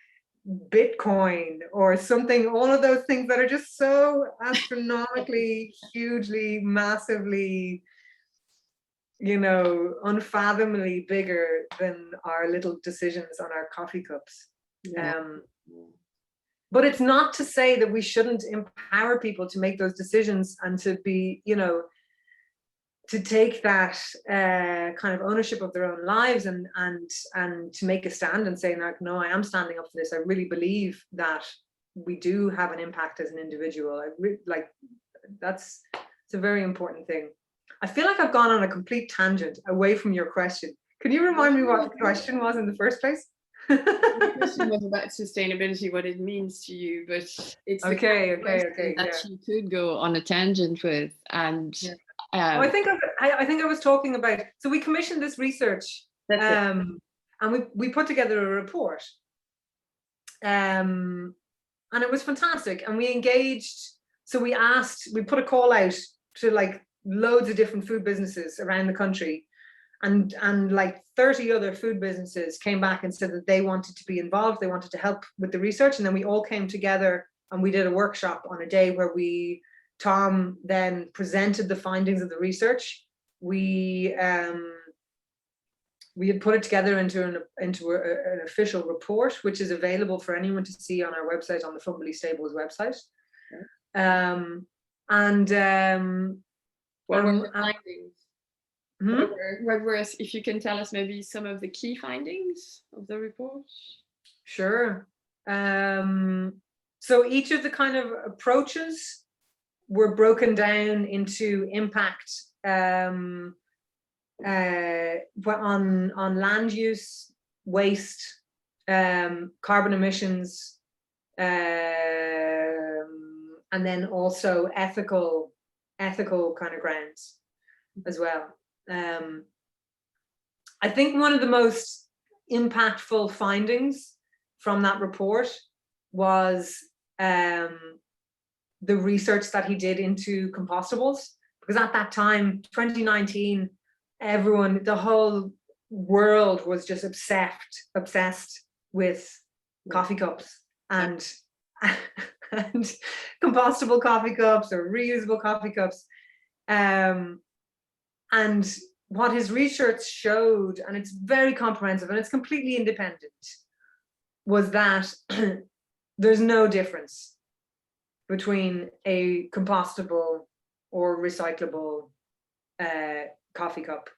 Bitcoin or something, all of those things that are just so astronomically, hugely, massively, unfathomably bigger than our little decisions on our coffee cups. Yeah. But it's not to say that we shouldn't empower people to make those decisions and to be, to take that kind of ownership of their own lives and to make a stand and say, like, no, I am standing up for this. I really believe that we do have an impact as an individual. It's a very important thing. I feel like I've gone on a complete tangent away from your question. Can you remind me what the question was in the first place? The question was about sustainability, what it means to you, but it's okay. That you could go on a tangent with, and I think I was talking about. So we commissioned this research, and we put together a report, and it was fantastic. And we engaged. So we put a call out to like loads of different food businesses around the country, and like 30 other food businesses came back and said that they wanted to be involved, they wanted to help with the research. And then we all came together and we did a workshop on a day where Tom then presented the findings of the research. We had put it together into an official report, which is available for anyone to see on our website, on the Fumbally Stables website. Okay. What were the findings? What were, if you can tell us maybe some of the key findings of the report? Sure. So each of the kind of approaches were broken down into impact on land use, waste, carbon emissions, and then also ethical kind of grounds as well. I think one of the most impactful findings from that report was the research that he did into compostables, because at that time, 2019, the whole world was just obsessed with coffee cups and compostable coffee cups or reusable coffee cups. And what his research showed, and it's very comprehensive and it's completely independent, was that there's no difference between a compostable or recyclable coffee cup,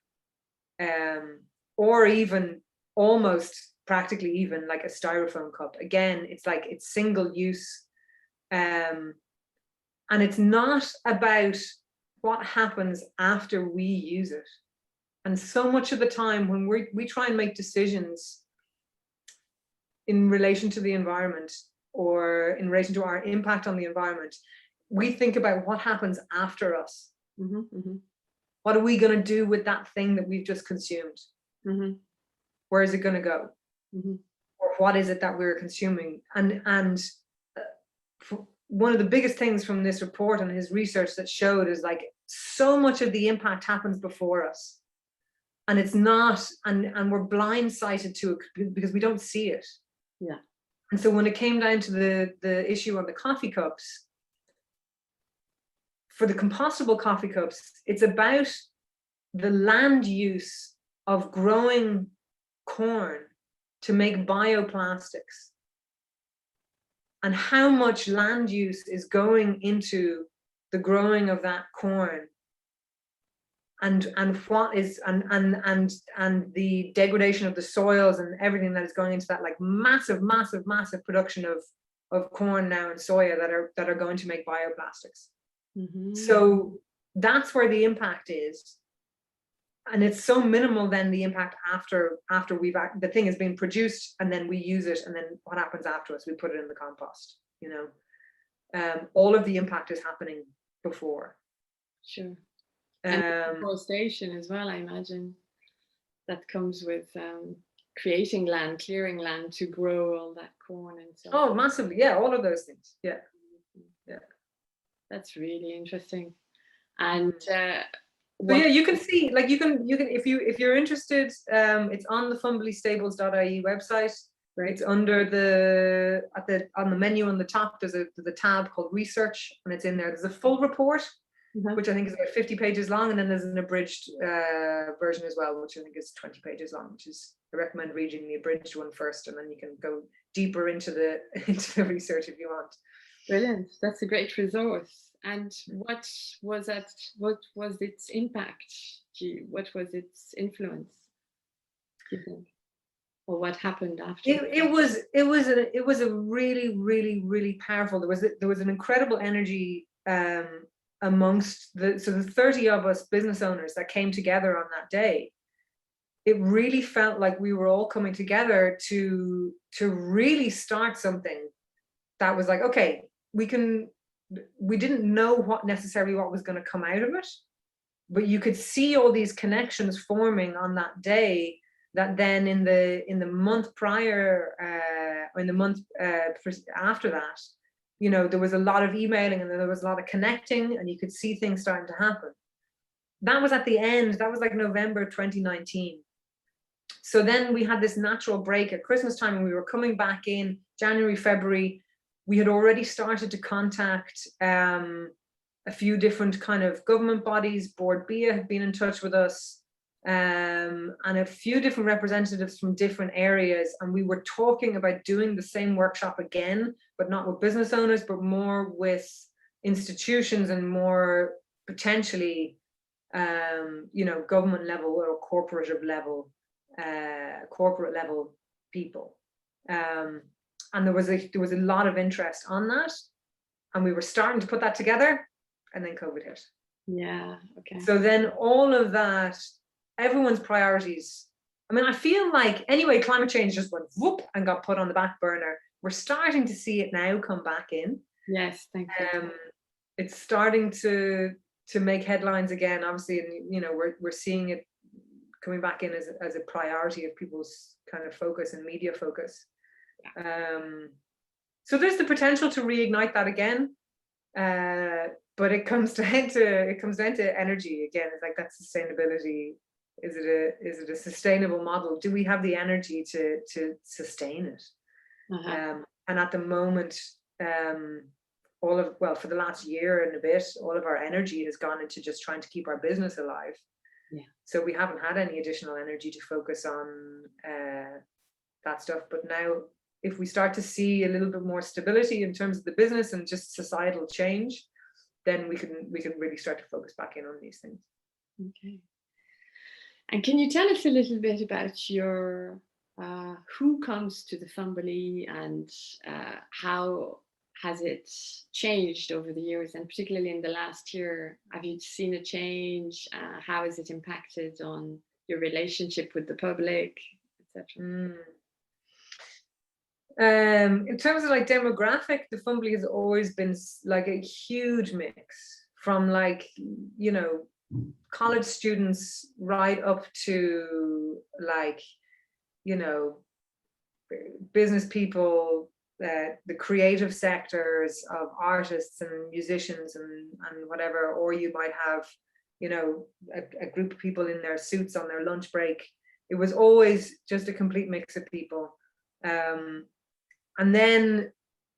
or even almost practically even like a styrofoam cup. Again, it's like it's single use, and it's not about what happens after we use it. And so much of the time when we try and make decisions in relation to the environment or in relation to our impact on the environment, we think about what happens after us. What are we going to do with that thing that we've just consumed? Where is it going to go? Or what is it that we're consuming? And one of the biggest things from this report and his research that showed is like so much of the impact happens before us, and it's not, and we're blindsided to it because we don't see it. Yeah. And so when it came down to the issue on the coffee cups, for the compostable coffee cups, it's about the land use of growing corn to make bioplastics, and how much land use is going into the growing of that corn, and what is and the degradation of the soils and everything that is going into that, like massive production of corn now and soya that are going to make bioplastics. So that's where the impact is, and it's so minimal then the impact after the thing has been produced, and then we use it, and then what happens afterwards? We put it in the compost. All of the impact is happening before. Sure. And deforestation as well, I imagine, that comes with creating land, clearing land to grow all that corn and so on. Oh, massively, yeah, all of those things. Yeah. That's really interesting. And yeah, you can see, like you can if you're interested, it's on the fumballestables.ie website. Right. It's under on the menu on the top. There's a tab called research, and it's in there. There's a full report, which I think is about 50 pages long, and then there's an abridged version as well, which I think is 20 pages long. I recommend reading the abridged one first, and then you can go deeper into the research if you want. Brilliant. That's a great resource. And what was its impact? What was its influence, do you think? Or what happened after? It was a really, really, really powerful. There was an incredible energy amongst the 30 of us business owners that came together on that day. It really felt like we were all coming together to really start something that was like, okay, we didn't know what was going to come out of it, but you could see all these connections forming on that day, that then in the month prior, or in the month after that, there was a lot of emailing, and then there was a lot of connecting, and you could see things starting to happen. that was at the end. That was like November 2019. So then we had this natural break at Christmas time, and we were coming back in January, February. We had already started to contact a few different kind of government bodies. Board BIA had been in touch with us, and a few different representatives from different areas. And we were talking about doing the same workshop again, but not with business owners, but more with institutions and more potentially, government level or corporate level people. And there was a lot of interest on that, and we were starting to put that together, and then COVID hit. Yeah. Okay. So then all of that, everyone's priorities. I mean, I feel like anyway, climate change just went whoop and got put on the back burner. We're starting to see it now come back in. Yes, thank you. It's starting to make headlines again, obviously, and we're seeing it coming back in as a priority of people's kind of focus and media focus. So there's the potential to reignite that again, but it comes down to energy again. It's like that sustainability. Is it a sustainable model? Do we have the energy to sustain it? And at the moment, for the last year and a bit, all of our energy has gone into just trying to keep our business alive. Yeah. So we haven't had any additional energy to focus on that stuff. But now, if we start to see a little bit more stability in terms of the business and just societal change, then we can really start to focus back in on these things. Okay. And can you tell us a little bit about your who comes to the Fumbally, and how has it changed over the years, and particularly in the last year? Have you seen a change? How has it impacted on your relationship with the public, etc.? In terms of like demographic, the Fumbally has always been like a huge mix from like, college students right up to like, business people, the creative sectors of artists and musicians and whatever, or you might have, a group of people in their suits on their lunch break. It was always just a complete mix of people. And then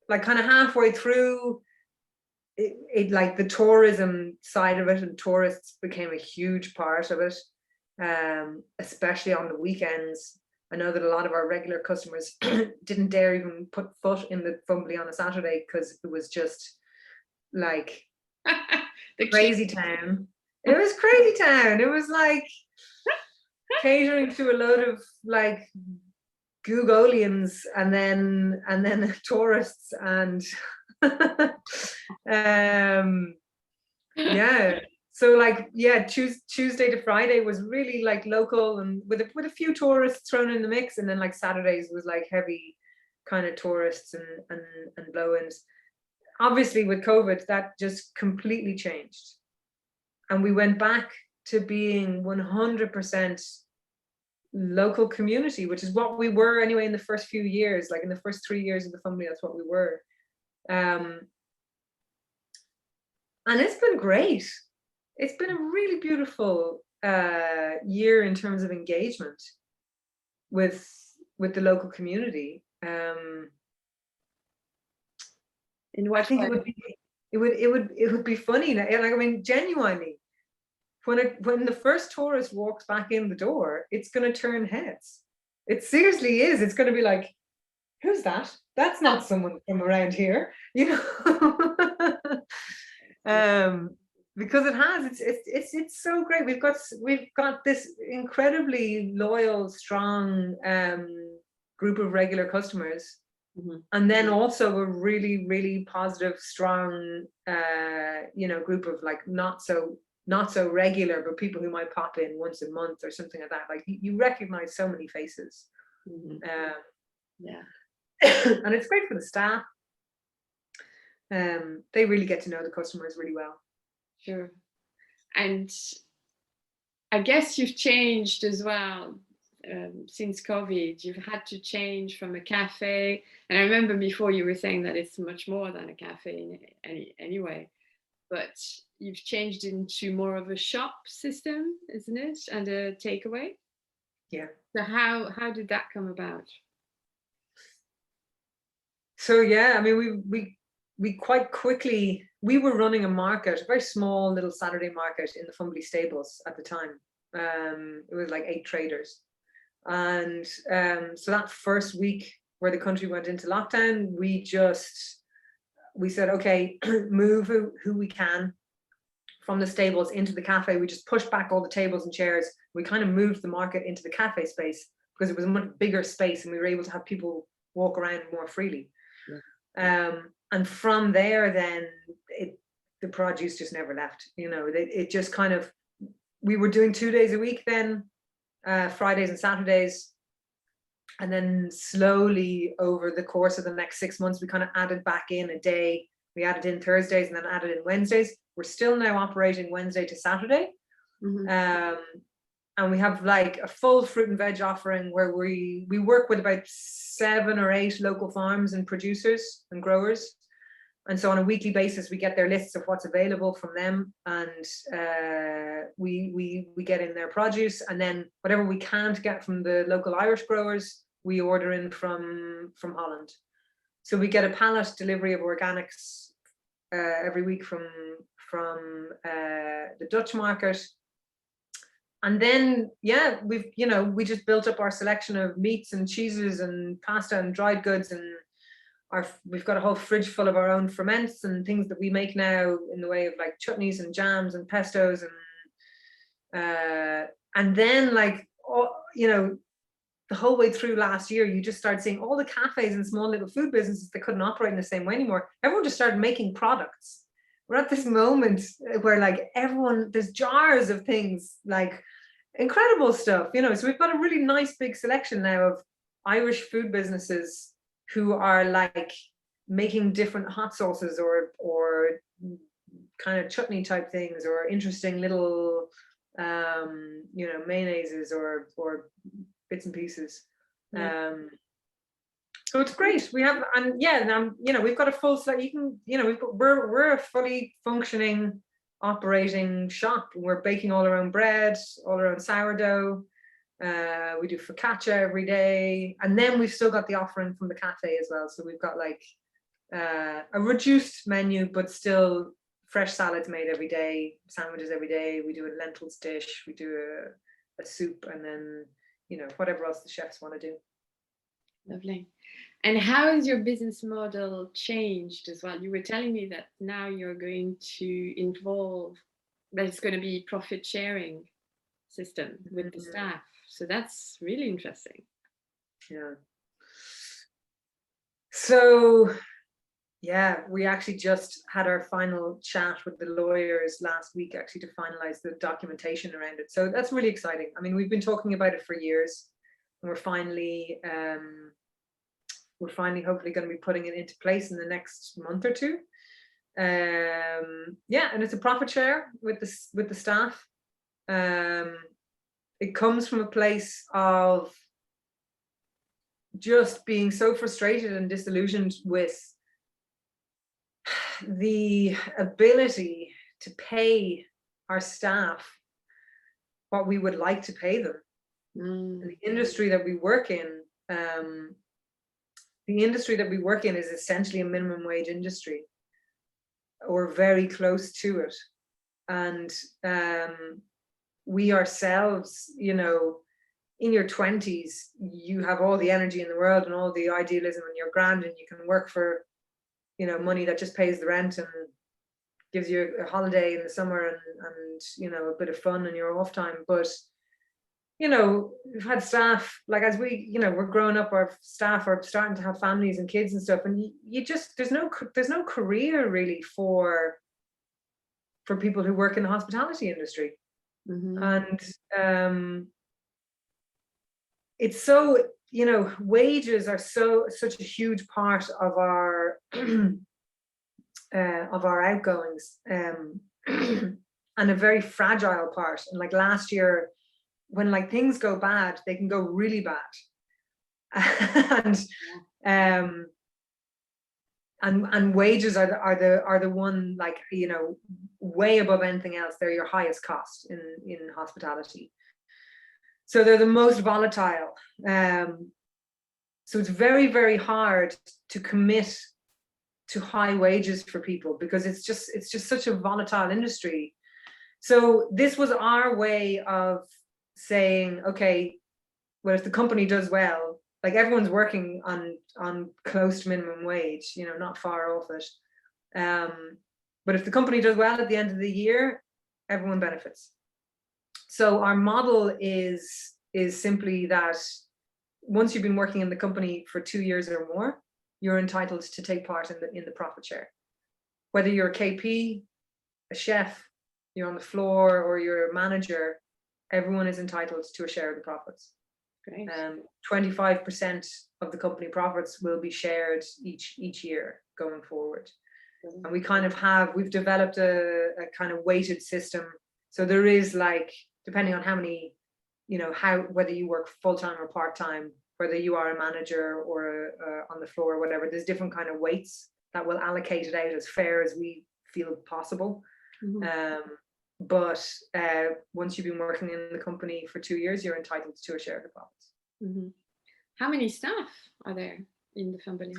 like kind of halfway through it like the tourism side of it, and tourists became a huge part of it, especially on the weekends. I know that a lot of our regular customers didn't dare even put foot in the Fumbally on a Saturday because it was just like crazy town. It was crazy town. It was like catering to a load of like Googolians and then tourists and yeah. So like, yeah, Tuesday to Friday was really like local and with a few tourists thrown in the mix, and then like Saturdays was like heavy kind of tourists and blow-ins. Obviously with COVID, that just completely changed, and we went back to being 100% local community, which is what we were anyway in the first few years. Like in the first 3 years of the Fumbally, that's what we were. And it's been great. It's been a really beautiful year in terms of engagement with the local community. In what I think it would be funny. Like, I mean, genuinely, when the first tourist walks back in the door, it's going to turn heads. It seriously is. It's going to be like, who's that? That's not someone from around here, because it has. It's so great. We've got this incredibly loyal, strong group of regular customers, and then also a really, really positive, strong, group of like not so regular, but people who might pop in once a month or something like that. Like you recognize so many faces. Yeah. And it's great for the staff. They really get to know the customers really well. Sure. And I guess you've changed as well since COVID. You've had to change from a cafe, and I remember before you were saying that it's much more than a cafe anyway. but you've changed into more of a shop system, isn't it? And a takeaway. Yeah. So how did that come about? So yeah, I mean, we quite quickly, we were running a market, a very small little Saturday market in the Fumbally stables at the time. It was like 8 traders. And so that first week where the country went into lockdown, we said, okay, move who we can from the stables into the cafe. We just pushed back all the tables and chairs. We kind of moved the market into the cafe space because it was a much bigger space and we were able to have people walk around more freely. Yeah. And from there, then the produce just never left. You know, it just kind of, we were doing 2 days a week then, Fridays and Saturdays. And then slowly over the course of the next 6 months, we kind of added back in a day. We added in Thursdays and then added in Wednesdays. We're still now operating Wednesday to Saturday. Mm-hmm. And we have like a full fruit and veg offering where we work with about 7 or 8 local farms and producers and growers. And so on a weekly basis, we get their lists of what's available from them, and we get in their produce, and then whatever we can't get from the local Irish growers, we order in from Holland. So we get a pallet delivery of organics every week from the Dutch market. And then, yeah, we just built up our selection of meats and cheeses and pasta and dried goods, and we've got a whole fridge full of our own ferments and things that we make now in the way of like chutneys and jams and pestos, and then like, the whole way through last year, you just start seeing all the cafes and small little food businesses that couldn't operate in the same way anymore. Everyone just started making products. We're at this moment where like there's jars of things, like incredible stuff, so we've got a really nice big selection now of Irish food businesses who are like making different hot sauces or kind of chutney type things, or interesting little mayonnaises or bits and pieces. So it's great. We have, and we've got a full slate. We're a fully functioning, operating shop. We're baking all our own bread, all our own sourdough. We do focaccia every day, and then we've still got the offering from the cafe as well. So we've got like a reduced menu, but still fresh salads made every day, sandwiches every day. We do a lentils dish, we do a soup, and then whatever else the chefs want to do. Lovely. And how has your business model changed as well? You were telling me that now you're going to involve, that it's going to be profit sharing system with the staff. So that's really interesting. Yeah. So, yeah, we actually just had our final chat with the lawyers last week, actually, to finalize the documentation around it. So that's really exciting. I mean, we've been talking about it for years, and we're finally hopefully going to be putting it into place in the next month or two. And it's a profit share with the staff. It comes from a place of just being so frustrated and disillusioned with the ability to pay our staff what we would like to pay them. The industry that we work in, is essentially a minimum wage industry, or very close to it. And we ourselves, in your 20s, you have all the energy in the world and all the idealism, and you're grand, and you can work for, money that just pays the rent and gives you a holiday in the summer and a bit of fun in your off time. But we've had staff, like, as we're growing up, our staff are starting to have families and kids and stuff, and you just, there's no career really for people who work in the hospitality industry. And it's so, wages are such a huge part of our outgoings, and a very fragile part. And like last year, when like things go bad, they can go really bad. And and wages are the one, like, you know, way above anything else. They're your highest cost in hospitality. So they're the most volatile. So it's very, very hard to commit to high wages for people, because it's just such a volatile industry. So this was our way of saying, okay, well, if the company does well, like, everyone's working on close to minimum wage, you know, not far off it. But if the company does well at the end of the year, everyone benefits. So our model is simply that once you've been working in the company for 2 years or more, you're entitled to take part in the profit share. Whether you're a KP, a chef, you're on the floor, or you're a manager, everyone is entitled to a share of the profits. Great. 25% of the company profits will be shared each year going forward. And we've developed a kind of weighted system. So there is, like, depending on how many, you know, whether you work full-time or part-time, whether you are a manager or on the floor or whatever, there's different kind of weights that will allocate it out as fair as we feel possible. But once you've been working in the company for 2 years, you're entitled to a share of the profits. How many staff are there in the Fumbally?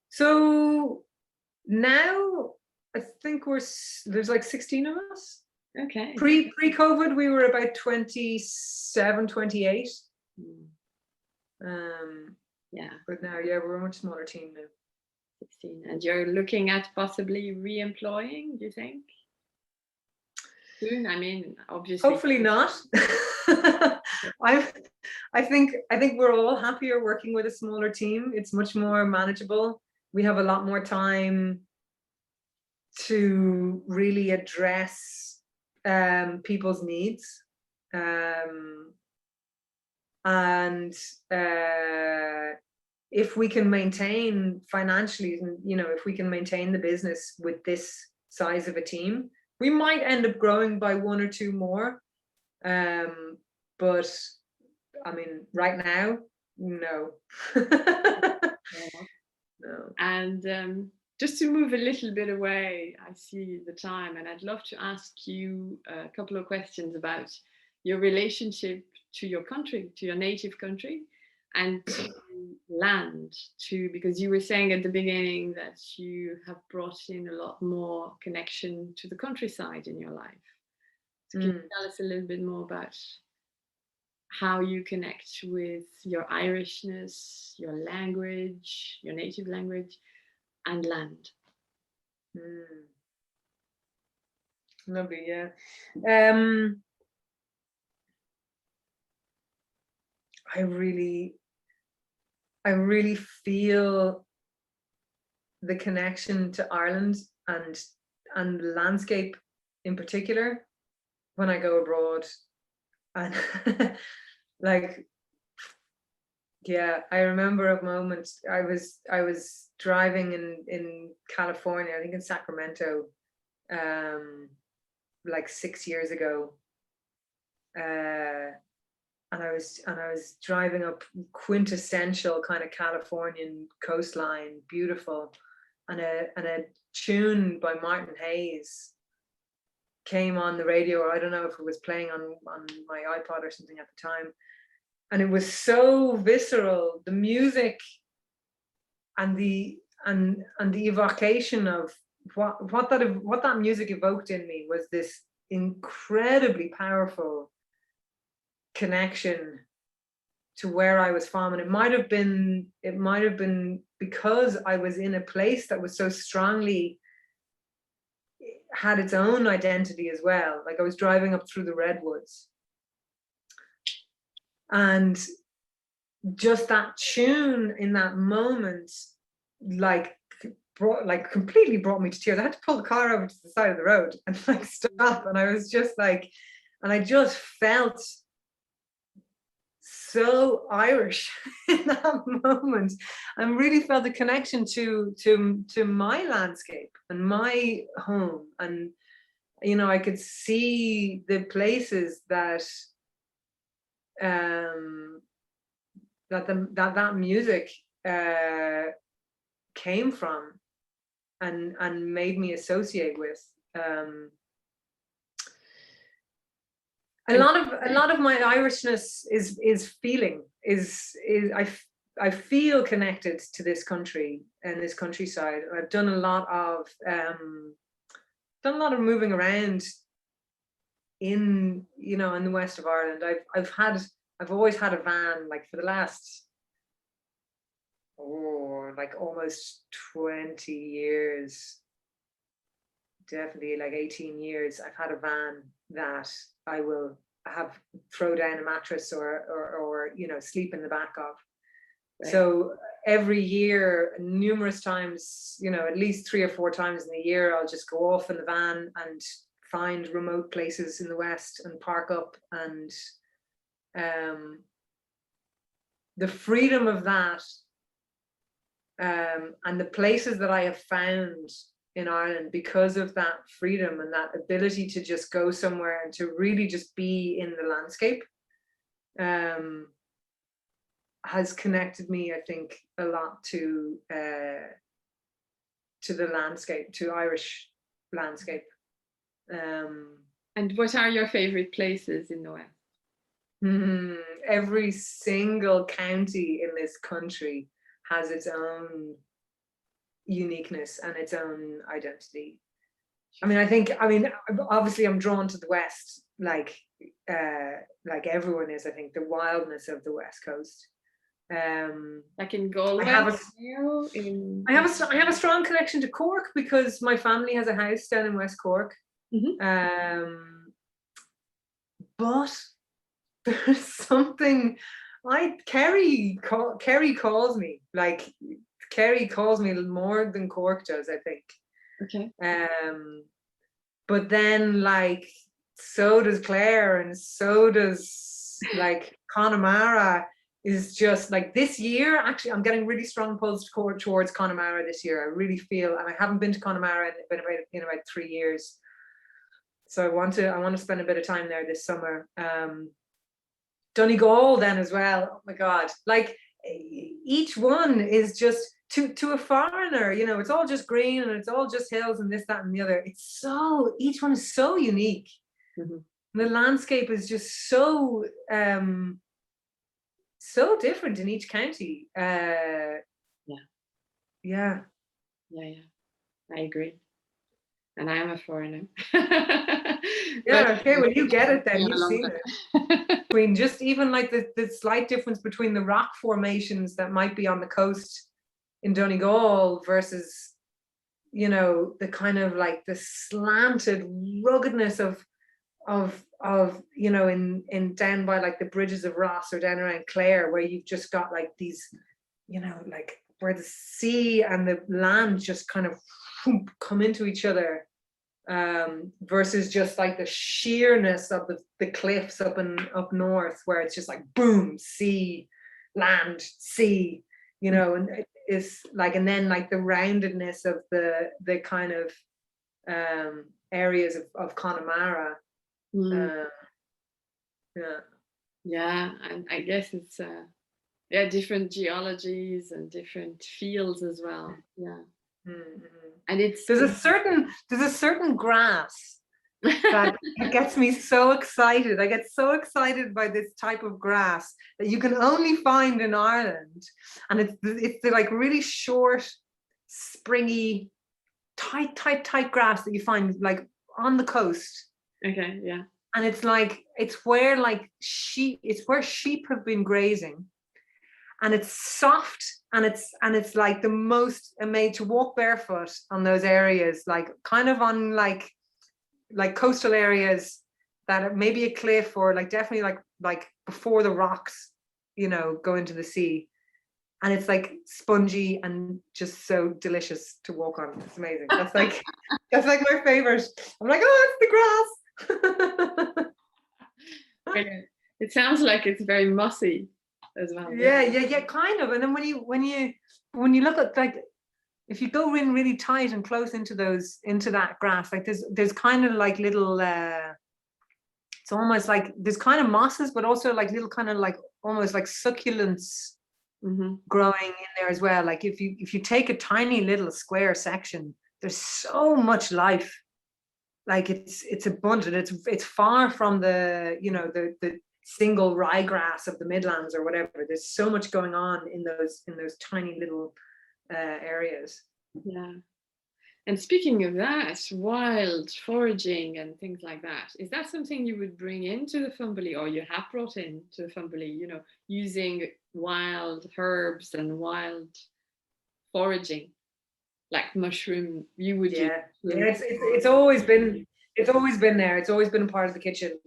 So now I think there's like 16 of us. Okay. Pre-COVID, we were about 27, 28. Yeah. But now, yeah, we're a much smaller team now. 16. And you're looking at possibly re-employing, do you think? Soon? I mean, obviously. Hopefully not. I think we're all happier working with a smaller team. It's much more manageable. We have a lot more time to really address people's needs. And if we can maintain financially, you know, if we can maintain the business with this size of a team, we might end up growing by 1 or 2 more. But I mean, right now, no. No. And just to move a little bit away, I see the time, and I'd love to ask you a couple of questions about your relationship to your country, to your native country, and to land too, because you were saying at the beginning that you have brought in a lot more connection to the countryside in your life. So can you tell us a little bit more about how you connect with your Irishness, your language, your native language, and land? Lovely, yeah. I really feel the connection to Ireland and the landscape in particular when I go abroad. And like, yeah, I remember a moment I was driving in California, I think in Sacramento, like 6 years ago. And I was driving up quintessential kind of Californian coastline, beautiful, and a tune by Martin Hayes came on the radio, or I don't know if it was playing on my iPod or something at the time, and it was so visceral. The music and the evocation of what that music evoked in me was this incredibly powerful connection to where I was from. And it might have been because I was in a place that was so strongly had its own identity as well. Like, I was driving up through the redwoods, and just that tune in that moment, completely brought me to tears. I had to pull the car over to the side of the road and like stop, and I was just like, and I just felt so Irish in that moment, and really felt the connection to my landscape and my home. And you know, I could see the places that that music came from. and made me associate with. A lot of my Irishness is feeling, is I feel connected to this country and this countryside. I've done a lot of moving around in the west of Ireland. I've always had a van, like for the last like almost 20 years, definitely like 18 years. I've had a van that I will throw down a mattress or sleep in the back of. Right. So every year, numerous times, at least 3 or 4 times in a year, I'll just go off in the van and find remote places in the West and park up. And the freedom of that, and the places that I have found in Ireland because of that freedom and that ability to just go somewhere and to really just be in the landscape, has connected me, I think, a lot to the landscape, to Irish landscape. And what are your favorite places in the West? Every single county in this country has its own uniqueness and its own identity. I mean, obviously I'm drawn to the West, like everyone is. I think the wildness of the West Coast. Like in Galway. I have a strong connection to Cork because my family has a house down in West Cork. But there's something Kerry calls me, like Kerry calls me more than Cork does, I think. Okay. But then like so does Clare, and so does like Connemara. Is just like this year, actually, I'm getting really strong pulls towards Connemara this year. I really feel, and I haven't been to Connemara in about 3 years. So I want to spend a bit of time there this summer. Donegal then as well. Oh my God. Like each one is just to a foreigner, it's all just green and it's all just hills and this, that, and the other. Each one is so unique. The landscape is just so different in each county. Yeah. I agree. And I am a foreigner. Yeah, okay, well you get it then, you've seen it. I mean, just even like the slight difference between the rock formations that might be on the coast in Donegal versus, the kind of like the slanted ruggedness of in down by like the bridges of Ross or down around Clare, where you've just got like these, like where the sea and the land just kind of come into each other, versus just like the sheerness of the cliffs up north, where it's just like boom, sea, land, sea, and it's like, and then like the roundedness of the kind of areas of Connemara. Yeah, and I guess it's different geologies and different fields as well. And there's a certain grass that gets me so excited. I get so excited by this type of grass that you can only find in Ireland, and it's the like really short, springy, tight grass that you find like on the coast. Okay, yeah. And it's like, it's where sheep have been grazing, and it's soft, and it's like the most made to walk barefoot on those areas, like kind of on like coastal areas that are maybe a cliff, or like definitely like before the rocks, go into the sea. And it's like spongy and just so delicious to walk on. It's amazing. That's like my favorite. I'm like, oh, it's the grass. It sounds like it's very mossy as well. Yeah, kind of. And then when you look at, like, if you go in really tight and close into that grass, like there's kind of like little it's almost like there's kind of mosses, but also like little kind of like almost like succulents growing in there as well. Like if you take a tiny little square section, there's so much life. Like it's abundant. It's far from the, you know, the single ryegrass of the Midlands or whatever. There's so much going on in those tiny little areas. Yeah. And speaking of that, wild foraging and things like that, is that something you would bring into the Fumbally, or you have brought into the Fumbally, you know, using wild herbs and wild foraging, like mushroom, you would use? Yeah, it's always been there. It's always been a part of the kitchen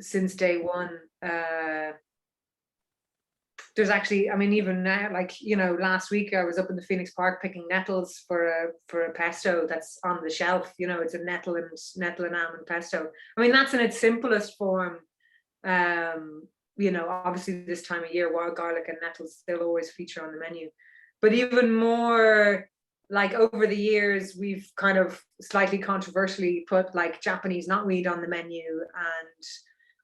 since day one. There's actually, I mean, even now, like, you know, last week I was up in the Phoenix Park picking nettles for a pesto that's on the shelf. You know, it's a nettle and almond pesto. I mean, that's in its simplest form. You know, obviously this time of year, wild garlic and nettles, they'll always feature on the menu. But even more, like, over the years, we've kind of slightly controversially put like Japanese knotweed on the menu, and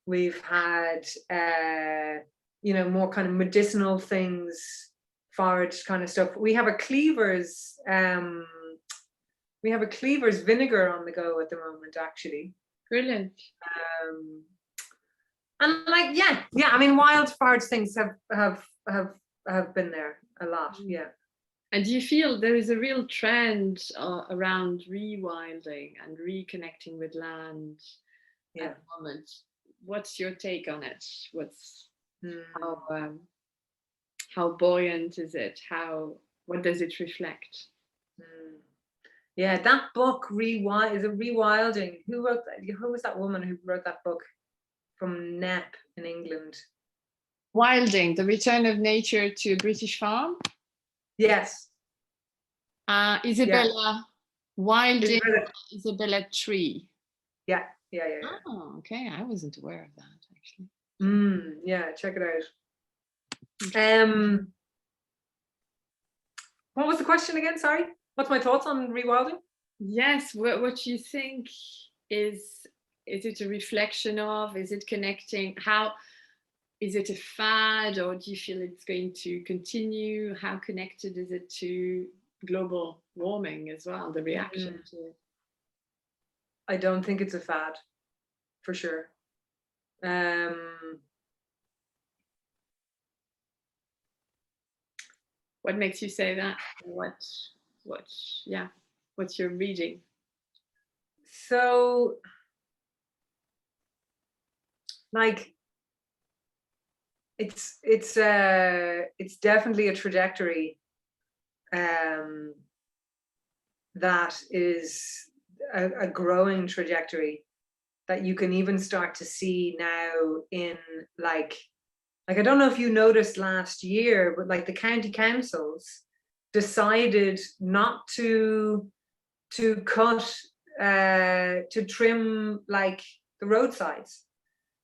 we've had you know, more kind of medicinal things, forage kind of stuff. We have a cleavers vinegar on the go at the moment, actually. Brilliant. And like, yeah, I mean, wild forage things have been there a lot. Yeah. And do you feel there is a real trend around rewilding and reconnecting with land at the moment? What's your take on it? How buoyant is it? What does it reflect? Yeah, that book, Rewilding. Who wrote that? Who was that woman who wrote that book from Knepp in England? Wilding, The Return of Nature to a British Farm? Yes. Isabella Wilding, Isabella Tree. Yeah. Oh, okay. I wasn't aware of that, actually. Yeah, check it out. What was the question again? Sorry. What's my thoughts on rewilding? Yes, what you think is it a reflection of? Is it connecting? How is it a fad, or do you feel it's going to continue? How connected is it to global warming as well, the reaction to it? I don't think it's a fad, for sure. What makes you say that? What's your reading? So, like, it's definitely a trajectory that is a growing trajectory that you can even start to see now in like I don't know if you noticed last year, but like the county councils decided not to cut to trim like the roadsides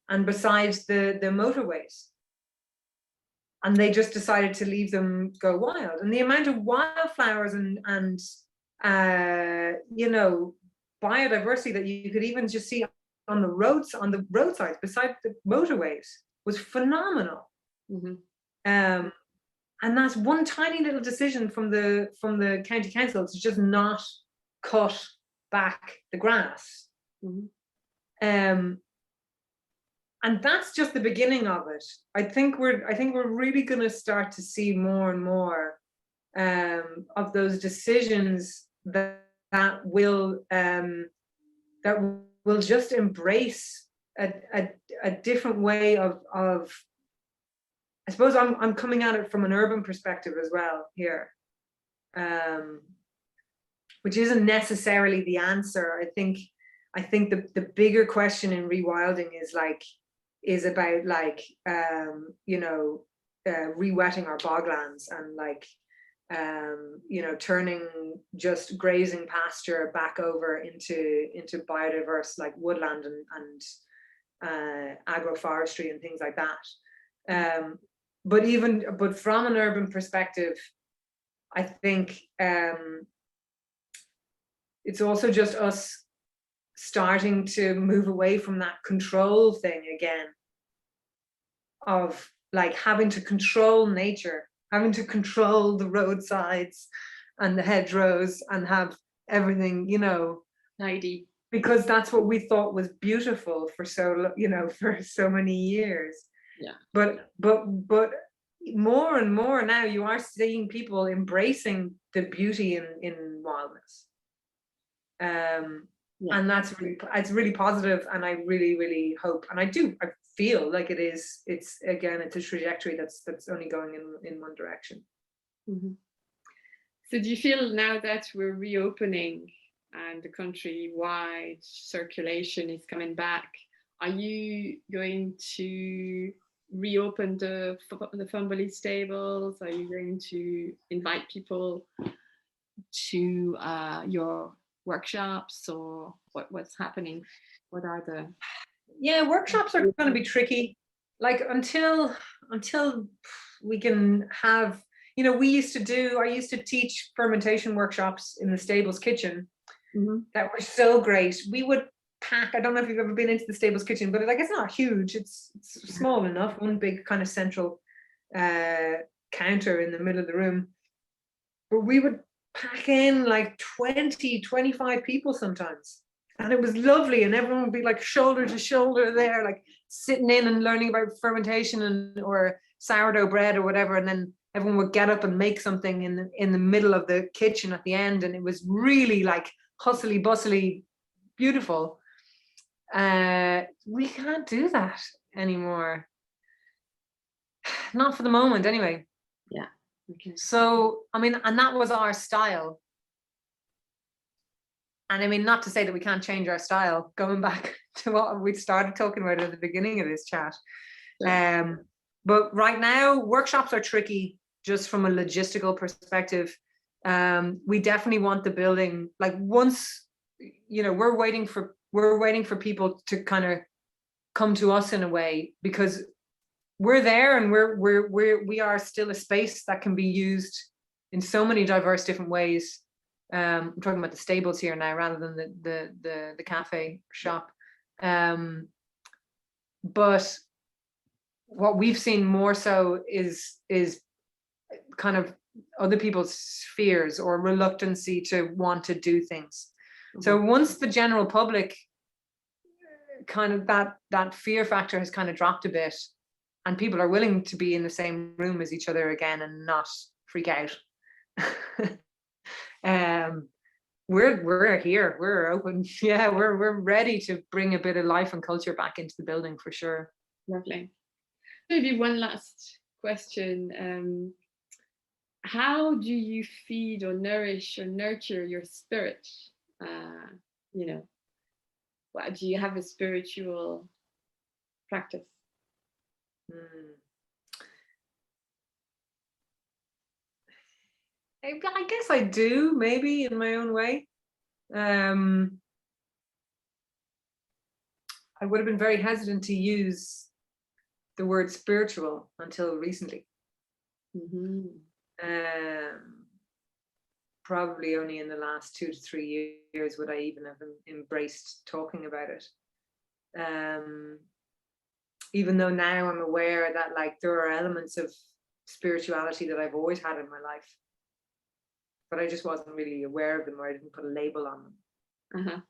and besides the motorways, and they just decided to leave them go wild. And the amount of wildflowers and you know, biodiversity that you could even just see on the roadsides beside the motorways was phenomenal. And that's one tiny little decision from the county council to just not cut back the grass. And that's just the beginning of it. I think we're really going to start to see more and more of those decisions that will just embrace a different way of I suppose I'm coming at it from an urban perspective as well here, which isn't necessarily the answer. I think the bigger question in rewilding is about like you know, re-wetting our boglands and like you know, turning just grazing pasture back over into biodiverse like woodland and agroforestry and things like that. But from an urban perspective, I think it's also just us starting to move away from that control thing again, of like having to control nature, having to control the roadsides, and the hedgerows and have everything, you know, tidy, because that's what we thought was beautiful for so, you know, for so many years. yeah. But more and more now you are seeing people embracing the beauty in wildness. Yeah. And it's really positive, and I really hope, and I feel like it's a trajectory that's only going in one direction. Mm-hmm. So do you feel now that we're reopening and the country-wide circulation is coming back, are you going to reopen the Fumbally stables? Are you going to invite people to your workshops, or what's happening? What are the... Yeah, workshops are going to be tricky. Like until we can have, you know, I used to teach fermentation workshops in the stables kitchen. Mm-hmm. That were so great. We would pack, I don't know if you've ever been into the stables kitchen, but like it's not huge, it's small enough, one big kind of central counter in the middle of the room. But we would pack in like 20, 25 people sometimes. And it was lovely, and everyone would be like shoulder to shoulder there, like sitting in and learning about fermentation or sourdough bread or whatever, and then everyone would get up and make something in the middle of the kitchen at the end, and it was really like hustly bustly, beautiful. We can't do that anymore, not for the moment anyway. Yeah. Okay. So I mean, and that was our style. And I mean, not to say that we can't change our style, going back to what we started talking about at the beginning of this chat. Yeah. But right now, workshops are tricky just from a logistical perspective. We definitely want the building, like once, you know, we're waiting for people to kind of come to us in a way, because we're there and we are still a space that can be used in so many diverse different ways. I'm talking about the stables here now rather than the cafe shop. But what we've seen more so is kind of other people's fears or reluctancy to want to do things. Mm-hmm. So once the general public kind of that fear factor has kind of dropped a bit, and people are willing to be in the same room as each other again and not freak out. We're here, we're open. Yeah, we're ready to bring a bit of life and culture back into the building for sure. Lovely. Maybe one last question. How do you feed or nourish or nurture your spirit? You know, do you have a spiritual practice? I guess I do, maybe in my own way. I would have been very hesitant to use the word spiritual until recently. Mm-hmm. Probably only in the last 2 to 3 years would I even have embraced talking about it. Even though now I'm aware that like there are elements of spirituality that I've always had in my life, but I just wasn't really aware of them, or I didn't put a label on them. Uh-huh.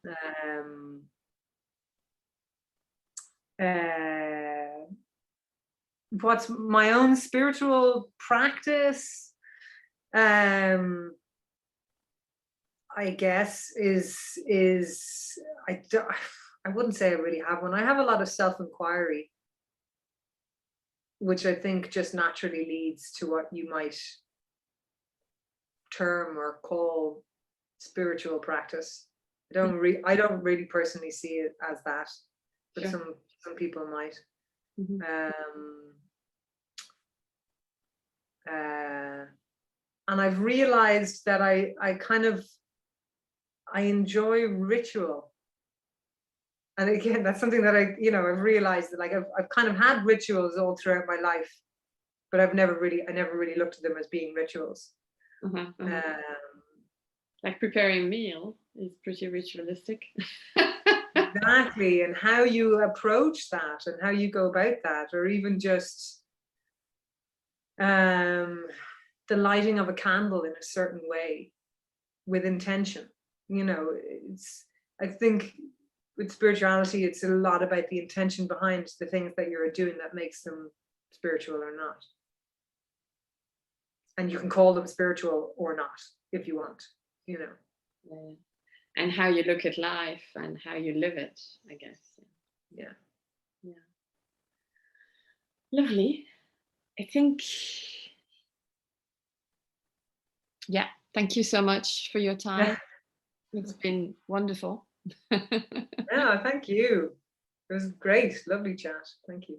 What's my own spiritual practice? I guess is I wouldn't say I really have one. I have a lot of self-inquiry, which I think just naturally leads to what you might term or call spiritual practice. I don't really personally see it as that, but sure. Some people might. Mm-hmm. And I've realized that I enjoy ritual. And again, that's something that I've realized that like I've kind of had rituals all throughout my life, but I never really looked at them as being rituals. Uh-huh, uh-huh. Like preparing a meal is pretty ritualistic. Exactly, and how you approach that and how you go about that, or even just the lighting of a candle in a certain way. with intention. You know, I think with spirituality, it's a lot about the intention behind the things that you're doing that makes them spiritual or not. And you can call them spiritual or not if you want, you know. Yeah. And how you look at life and how you live it, I guess. Yeah. Yeah. Lovely. I think, yeah, thank you so much for your time. It's been wonderful. Yeah, thank you. It was great. Lovely chat. Thank you.